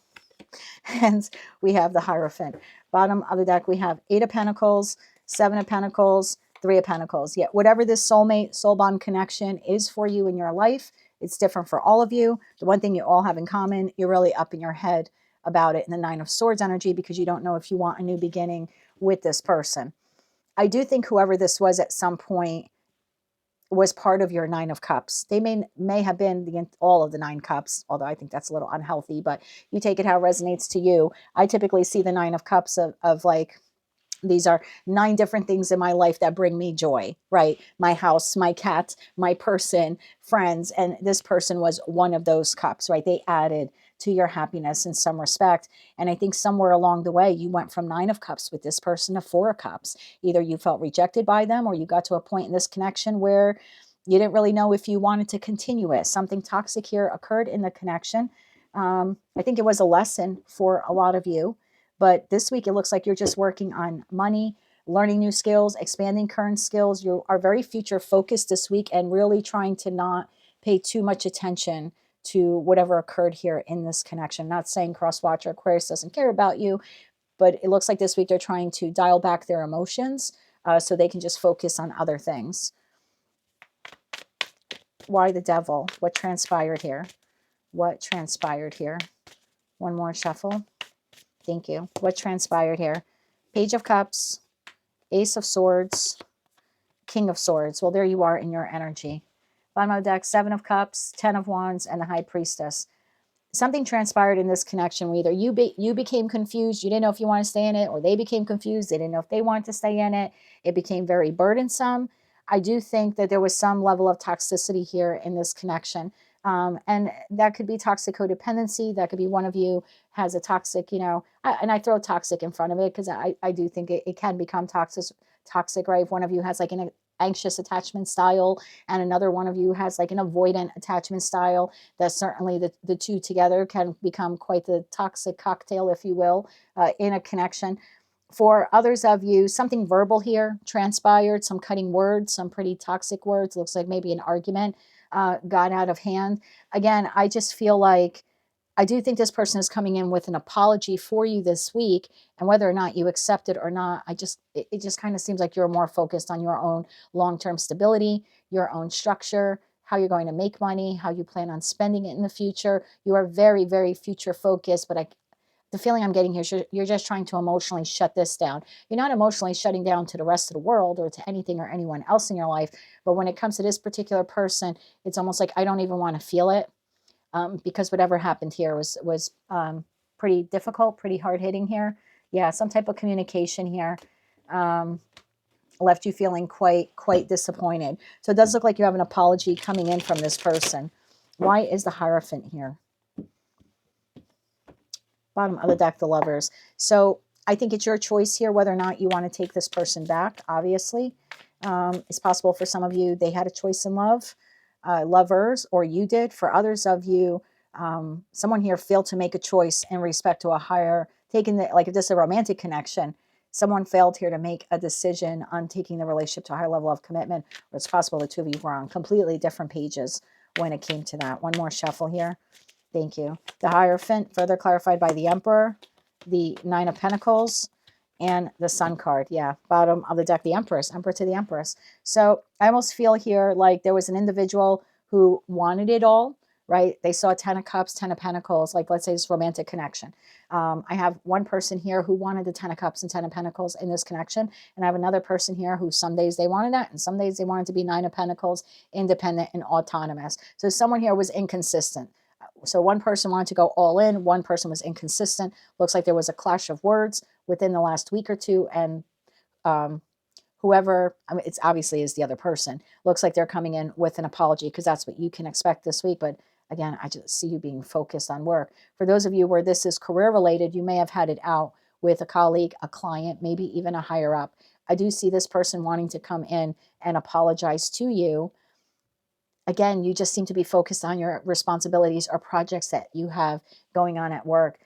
And we have the Hierophant. Bottom of the deck, we have Eight of Pentacles, Seven of Pentacles, Three of Pentacles. Yet whatever this soulmate, soul bond connection is for you in your life, it's different for all of you. The one thing you all have in common, you're really up in your head about it in the Nine of Swords energy, because you don't know if you want a new beginning with this person. I do think whoever this was at some point was part of your Nine of Cups. They may have been all of the 9 cups, although I think that's a little unhealthy, but you take it how it resonates to you. I typically see the Nine of Cups of like, these are 9 different things in my life that bring me joy, right? My house, my cat, my person, friends, and this person was one of those cups, right? They added to your happiness in some respect. And I think somewhere along the way, you went from 9 of Cups with this person to 4 of Cups. Either you felt rejected by them, or you got to a point in this connection where you didn't really know if you wanted to continue it. Something toxic here occurred in the connection. I think it was a lesson for a lot of you. But this week, it looks like you're just working on money, learning new skills, expanding current skills. You are very future focused this week and really trying to not pay too much attention to whatever occurred here in this connection. Not saying Crosswatch or Aquarius doesn't care about you, but it looks like this week they're trying to dial back their emotions so they can just focus on other things. Why the Devil? What transpired here? What transpired here? One more shuffle. Thank you. What transpired here? Page of Cups, Ace of Swords, King of Swords. Well, there you are in your energy. Bottom of the deck, 7 of Cups, 10 of Wands, and the High Priestess. Something transpired in this connection where either you became confused, you didn't know if you want to stay in it, or they became confused, they didn't know if they wanted to stay in it. It became very burdensome. I do think that there was some level of toxicity here in this connection. And that could be toxic codependency. That could be one of you has a toxic, and I throw toxic in front of it because I do think it can become toxic, right? If one of you has like an anxious attachment style and another one of you has like an avoidant attachment style, that certainly the two together can become quite the toxic cocktail, if you will, in a connection. For others of you, something verbal here transpired, some cutting words, some pretty toxic words. Looks like maybe an argument got out of hand. Again, I just feel like I do think this person is coming in with an apology for you this week, and whether or not you accept it or not, it just kind of seems like you're more focused on your own long-term stability, your own structure, how you're going to make money, how you plan on spending it in the future. You are very, very future focused, but the feeling I'm getting here is you're just trying to emotionally shut this down. You're not emotionally shutting down to the rest of the world or to anything or anyone else in your life, but when it comes to this particular person, it's almost like I don't even want to feel it. Because whatever happened here was pretty difficult, pretty hard-hitting here. Yeah, some type of communication here left you feeling quite disappointed. So it does look like you have an apology coming in from this person. Why is the Hierophant here? Bottom of the deck, the Lovers. So I think it's your choice here whether or not you want to take this person back, obviously. It's possible for some of you they had a choice in love. Lovers, or you did. For others of you, someone here failed to make a choice in respect to a higher, like if this is a romantic connection, someone failed here to make a decision on taking the relationship to a higher level of commitment, or it's possible the two of you were on completely different pages when it came to that. One more shuffle here. Thank you. The Hierophant, further clarified by the Emperor, the Nine of Pentacles, and the Sun card. Yeah, bottom of the deck, the Empress, Emperor to the Empress. So I almost feel here like there was an individual who wanted it all, right? They saw 10 of Cups, 10 of Pentacles, like let's say this romantic connection. I have one person here who wanted the 10 of Cups and 10 of Pentacles in this connection. And I have another person here who some days they wanted that and some days they wanted to be 9 of Pentacles, independent and autonomous. So someone here was inconsistent. So one person wanted to go all in, one person was inconsistent. Looks like there was a clash of words within the last week or two, and whoever, I mean, it's obviously is the other person. Looks like they're coming in with an apology because that's what you can expect this week. But again, I just see you being focused on work. For those of you where this is career related, you may have had it out with a colleague, a client, maybe even a higher up. I do see this person wanting to come in and apologize to you. Again, you just seem to be focused on your responsibilities or projects that you have going on at work.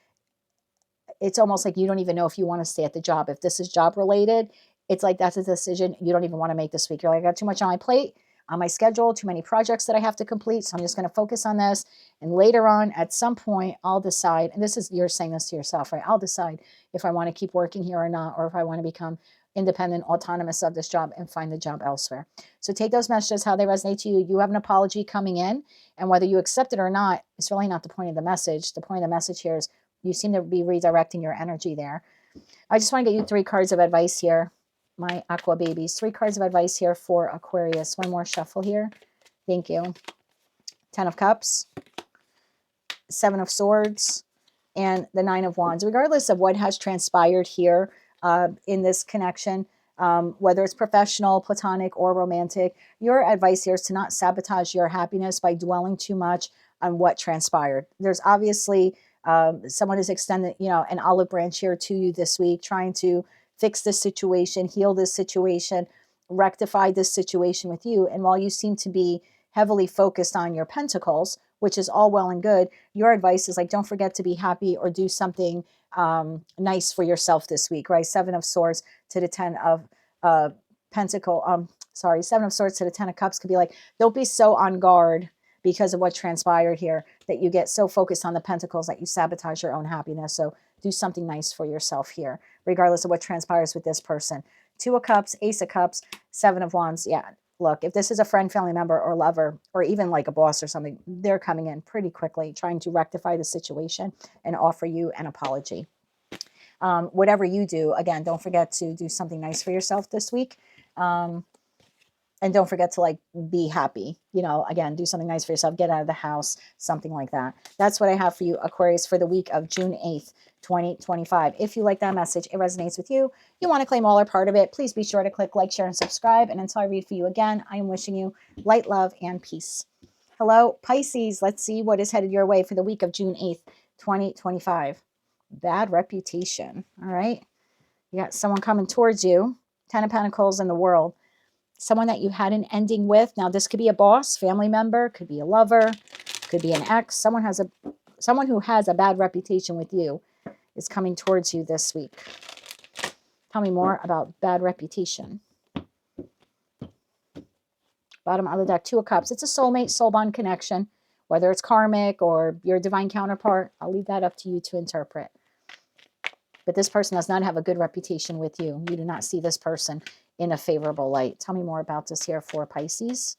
It's almost like you don't even know if you want to stay at the job. If this is job related, it's like that's a decision you don't even want to make this week. You're like, I got too much on my plate, on my schedule, too many projects that I have to complete. So I'm just going to focus on this. And later on, at some point, I'll decide, and this is, you're saying this to yourself, right? I'll decide if I want to keep working here or not, or if I want to become independent, autonomous of this job and find the job elsewhere. So take those messages, how they resonate to you. You have an apology coming in, and whether you accept it or not, it's really not the point of the message. The point of the message here is you seem to be redirecting your energy there. I just want to get you 3 cards of advice here, my Aqua babies. 3 cards of advice here for Aquarius. One more shuffle here. Thank you. 10 of Cups, 7 of Swords, and the 9 of Wands. Regardless of what has transpired here in this connection, whether it's professional, platonic, or romantic, your advice here is to not sabotage your happiness by dwelling too much on what transpired. There's obviously someone has extended, an olive branch here to you this week, trying to fix this situation, heal this situation, rectify this situation with you. And while you seem to be heavily focused on your pentacles, which is all well and good, your advice is like, don't forget to be happy or do something nice for yourself this week, right? 7 of Swords to the 10 of Pentacle. 7 of Swords to the 10 of Cups could be like, don't be so on guard because of what transpired here that you get so focused on the pentacles that you sabotage your own happiness. So do something nice for yourself here, regardless of what transpires with this person. 2 of Cups, Ace of Cups, 7 of Wands. Yeah, look, if this is a friend, family member, or lover, or even like a boss or something, they're coming in pretty quickly, trying to rectify the situation and offer you an apology. Whatever you do, again, don't forget to do something nice for yourself this week. And don't forget to be happy, again, do something nice for yourself, get out of the house, something like that. That's what I have for you, Aquarius, for the week of June 8th, 2025. If you like that message, it resonates with you, you want to claim all or part of it, please be sure to click like, share, and subscribe. And until I read for you again, I am wishing you light, love, and peace. Hello, Pisces. Let's see what is headed your way for the week of June 8th, 2025. Bad reputation. All right. You got someone coming towards you. 10 of Pentacles in the World. Someone that you had an ending with. Now, this could be a boss, family member, could be a lover, could be an ex. Someone who has a bad reputation with you is coming towards you this week. Tell me more about bad reputation. Bottom of the deck, 2 of Cups. It's a soulmate, soul bond connection, whether it's karmic or your divine counterpart. I'll leave that up to you to interpret. But this person does not have a good reputation with you. You do not see this person in a favorable light. Tell me more about this here for Pisces.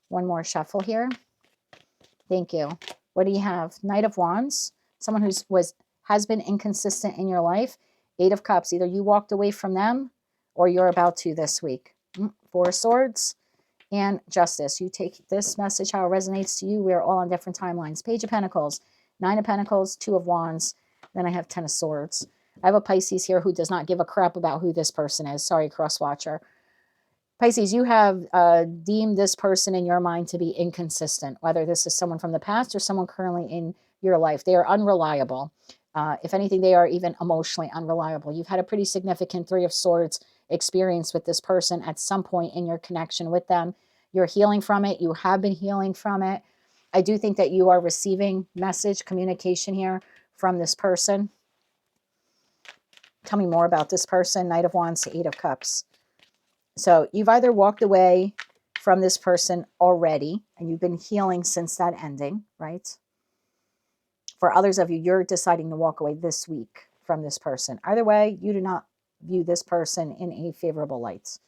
One more shuffle here. Thank you. What do you have? Knight of Wands. Someone who has been inconsistent in your life. 8 of Cups. Either you walked away from them or you're about to this week. 4 of Swords and Justice. You take this message, how it resonates to you. We are all on different timelines. Page of Pentacles, 9 of Pentacles, 2 of Wands. Then I have 10 of Swords. I have a Pisces here who does not give a crap about who this person is. Sorry, cross-watcher. Pisces, you have deemed this person in your mind to be inconsistent, whether this is someone from the past or someone currently in your life. They are unreliable. If anything, they are even emotionally unreliable. You've had a pretty significant 3 of Swords experience with this person at some point in your connection with them. You're healing from it. You have been healing from it. I do think that you are receiving message, communication here from this person. Tell me more about this person. Knight of Wands to 8 of Cups. So you've either walked away from this person already and you've been healing since that ending, right? For others of you, you're deciding to walk away this week from this person. Either way, you do not view this person in a favorable light.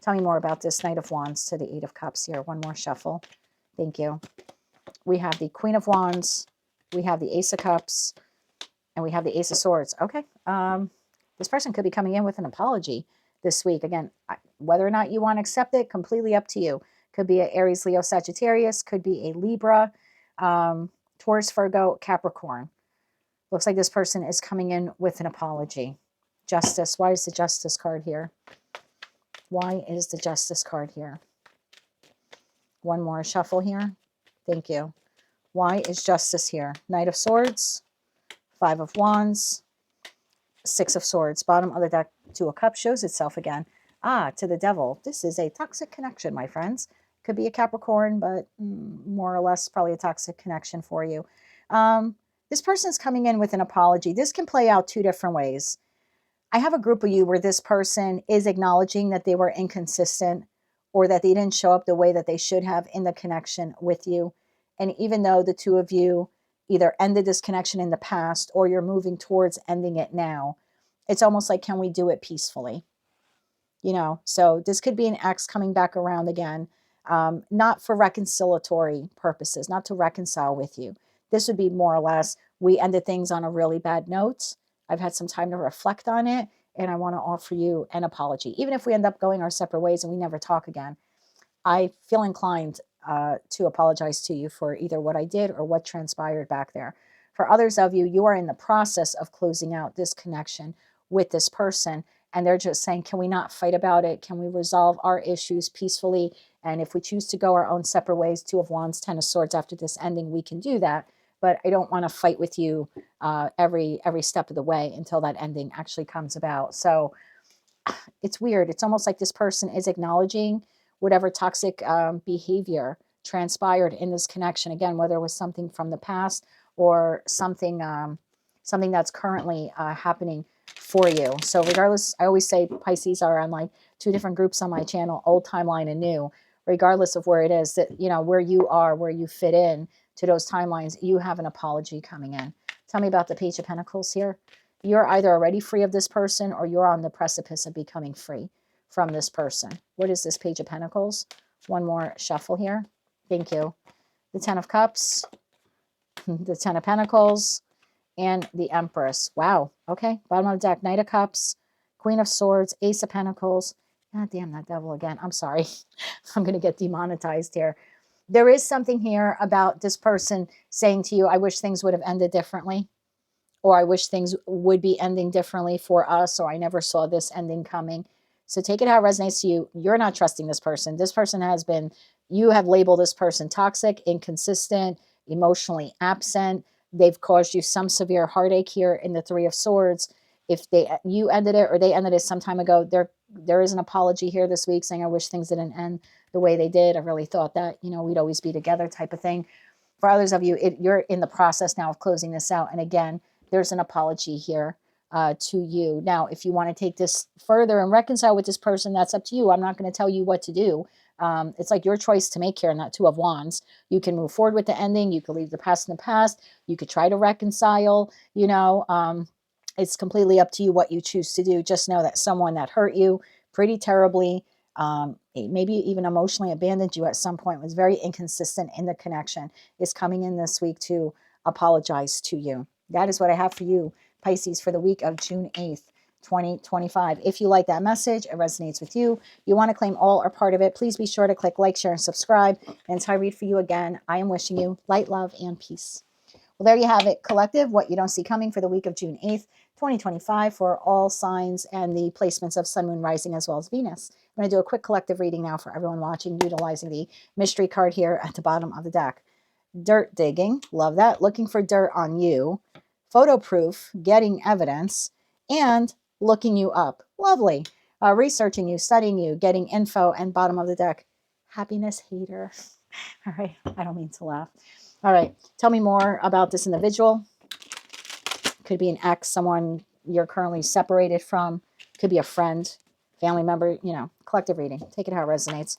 Tell me more about this Knight of Wands to the Eight of Cups here. One more shuffle. Thank you. We have the Queen of Wands. We have the Ace of Cups. And we have the Ace of Swords. Okay. This person could be coming in with an apology this week. Again, whether or not you want to accept it, completely up to you. Could be an Aries, Leo, Sagittarius. Could be a Libra, Taurus, Virgo, Capricorn. Looks like this person is coming in with an apology. Justice. Why is the Justice card here? Why is the Justice card here? One more shuffle here. Thank you. Why is Justice here? Knight of Swords, Five of Wands, Six of Swords. Bottom of the deck, Two of Cups shows itself again. To the Devil. This is a toxic connection, my friends. Could be a Capricorn, but more or less probably a toxic connection for you. This person's coming in with an apology. This can play out two different ways. I have a group of you where this person is acknowledging that they were inconsistent or that they didn't show up the way that they should have in the connection with you. And even though the two of you either ended this connection in the past or you're moving towards ending it now, it's almost like, can we do it peacefully? You know, so this could be an ex coming back around again, not for reconciliatory purposes, not to reconcile with you. This would be more or less, we ended things on a really bad note. I've had some time to reflect on it, and I want to offer you an apology. Even if we end up going our separate ways and we never talk again, I feel inclined to apologize to you for either what I did or what transpired back there. For others of you, you are in the process of closing out this connection with this person, and they're just saying, can we not fight about it? Can we resolve our issues peacefully? And if we choose to go our own separate ways, Two of Wands, Ten of Swords, after this ending, we can do that. But I don't want to fight with you every step of the way until that ending actually comes about. So it's weird. It's almost like this person is acknowledging whatever toxic behavior transpired in this connection. Again, whether it was something from the past or something that's currently happening for you. So regardless, I always say Pisces are on like two different groups on my channel, old timeline and new. Regardless of where it is that, you know, where you are, where you fit in to those timelines, you have an apology coming in. Tell me about the Page of Pentacles here. You're either already free of this person or you're on the precipice of becoming free from this person. What is this Page of Pentacles? One more shuffle here. Thank you. The Ten of Cups, the Ten of Pentacles, and the Empress. Wow. Okay. Bottom of the deck, Knight of Cups, Queen of Swords, Ace of Pentacles. God damn, that devil again. I'm sorry. I'm going to get demonetized here. There is something here about this person saying to you, I wish things would have ended differently, or I wish things would be ending differently for us, or I never saw this ending coming. So take it how it resonates to you. You're not trusting this person. This person has been, you have labeled this person toxic, inconsistent, emotionally absent. They've caused you some severe heartache here in the Three of Swords. If you ended it or they ended it some time ago, there is an apology here this week saying, I wish things didn't end the way they did. I really thought that, you know, we'd always be together type of thing. For others of you, you're in the process now of closing this out. And again, there's an apology here to you. Now, if you want to take this further and reconcile with this person, that's up to you. I'm not going to tell you what to do. It's like your choice to make here in that Two of Wands. You can move forward with the ending. You could leave the past in the past. You could try to reconcile, you know. It's completely up to you what you choose to do. Just know that someone that hurt you pretty terribly, maybe even emotionally abandoned you at some point, was very inconsistent in the connection, is coming in this week to apologize to you. That is what I have for you, Pisces, for the week of June 8th, 2025. If you like that message, it resonates with you, you want to claim all or part of it, please be sure to click like, share, and subscribe. And until I read for you again, I am wishing you light, love, and peace. Well, there you have it, collective, what you don't see coming for the week of June 8th, 2025 for all signs and the placements of Sun, Moon, Rising, as well as Venus. I'm going to do a quick collective reading now for everyone watching, utilizing the mystery card here at the bottom of the deck. Dirt digging, love that. Looking for dirt on you. Photo proof, getting evidence, and looking you up. Lovely. Researching you, studying you, getting info, and bottom of the deck, happiness hater. All right, I don't mean to laugh. All right, tell me more about this individual. Could be an ex, someone you're currently separated from. Could be a friend, family member, you know, collective reading. Take it how it resonates.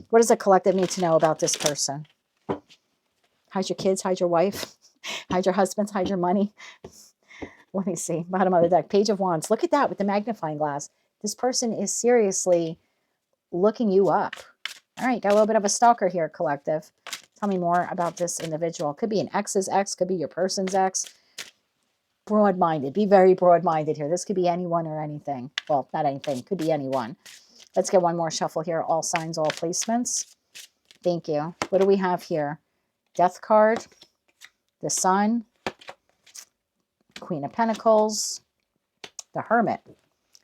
What does the collective need to know about this person? Hide your kids, hide your wife, hide your husbands, hide your money. Let me see. Bottom of the deck. Page of Wands. Look at that with the magnifying glass. This person is seriously looking you up. All right. Got a little bit of a stalker here, collective. Tell me more about this individual. Could be an ex's ex. Could be your person's ex. Broad-minded. Be very broad-minded here. This could be anyone or anything. Well, not anything. Could be anyone. Let's get one more shuffle here. All signs, all placements. Thank you. What do we have here? Death card. The Sun. Queen of Pentacles, the Hermit,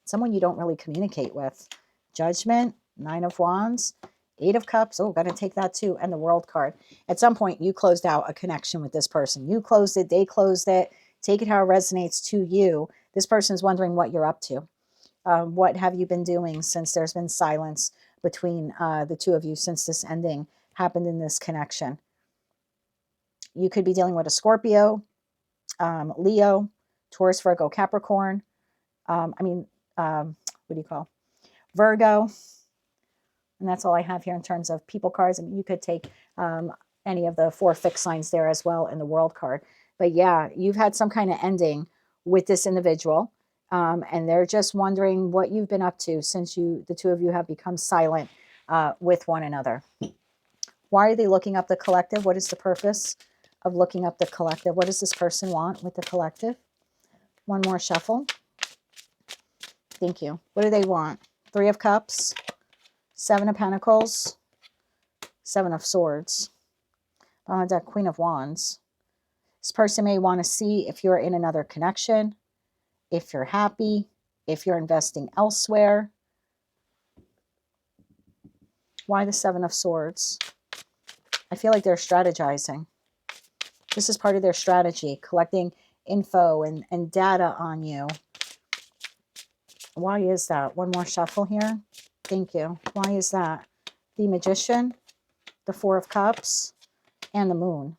someone you don't really communicate with, Judgment, Nine of Wands, Eight of Cups, oh, got to take that too, and the World card. At some point, you closed out a connection with this person. You closed it, they closed it. Take it how it resonates to you. This person is wondering what you're up to. What have you been doing since there's been silence between the two of you since this ending happened in this connection? You could be dealing with a Scorpio, Leo, Taurus, Virgo, Capricorn. What do you call? Virgo. And that's all I have here in terms of people cards. I mean, you could take any of the 4 fixed signs there as well in the World card. But yeah, you've had some kind of ending with this individual. And they're just wondering what you've been up to since the two of you have become silent with one another. Why are they looking up the collective? What is the purpose of looking up the collective? What does this person want with the collective? One more shuffle. Thank you. What do they want? 3 of Cups, 7 of Pentacles, 7 of Swords. Deck, Queen of Wands. This person may want to see if you're in another connection, if you're happy, if you're investing elsewhere. Why the 7 of Swords? I feel like they're strategizing. This is part of their strategy, collecting info and data on you. Why is that? One more shuffle here. Thank you. Why is that? The Magician, the 4 of Cups, and the Moon.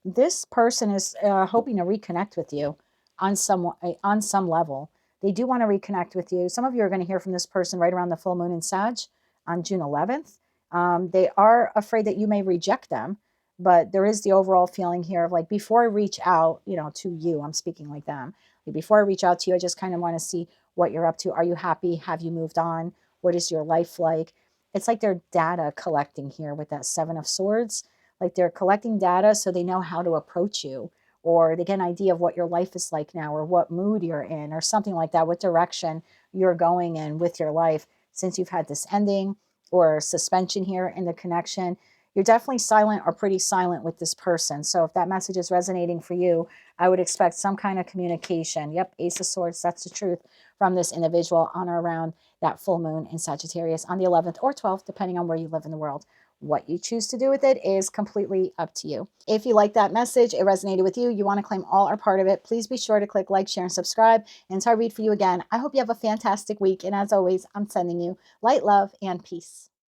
This person is hoping to reconnect with you on some level. They do want to reconnect with you. Some of you are going to hear from this person right around the full moon in Sag on June 11th. They are afraid that you may reject them, but there is the overall feeling here of like, before I reach out, to you, I'm speaking like them. Before I reach out to you, I just kind of want to see what you're up to. Are you happy? Have you moved on? What is your life like? It's like they're data collecting here with that 7 of Swords. Like they're collecting data so they know how to approach you, or they get an idea of what your life is like now, or what mood you're in, or something like that, what direction you're going in with your life since you've had this ending or suspension here in the connection. You're definitely silent or pretty silent with this person. So if that message is resonating for you, I would expect some kind of communication. Yep, Ace of Swords, that's the truth, from this individual on or around that full moon in Sagittarius on the 11th or 12th, depending on where you live in the world. What you choose to do with it is completely up to you. If you like that message, it resonated with you, you want to claim all or part of it, please be sure to click like, share, and subscribe. And until I read for you again, I hope you have a fantastic week. And as always, I'm sending you light, love, and peace.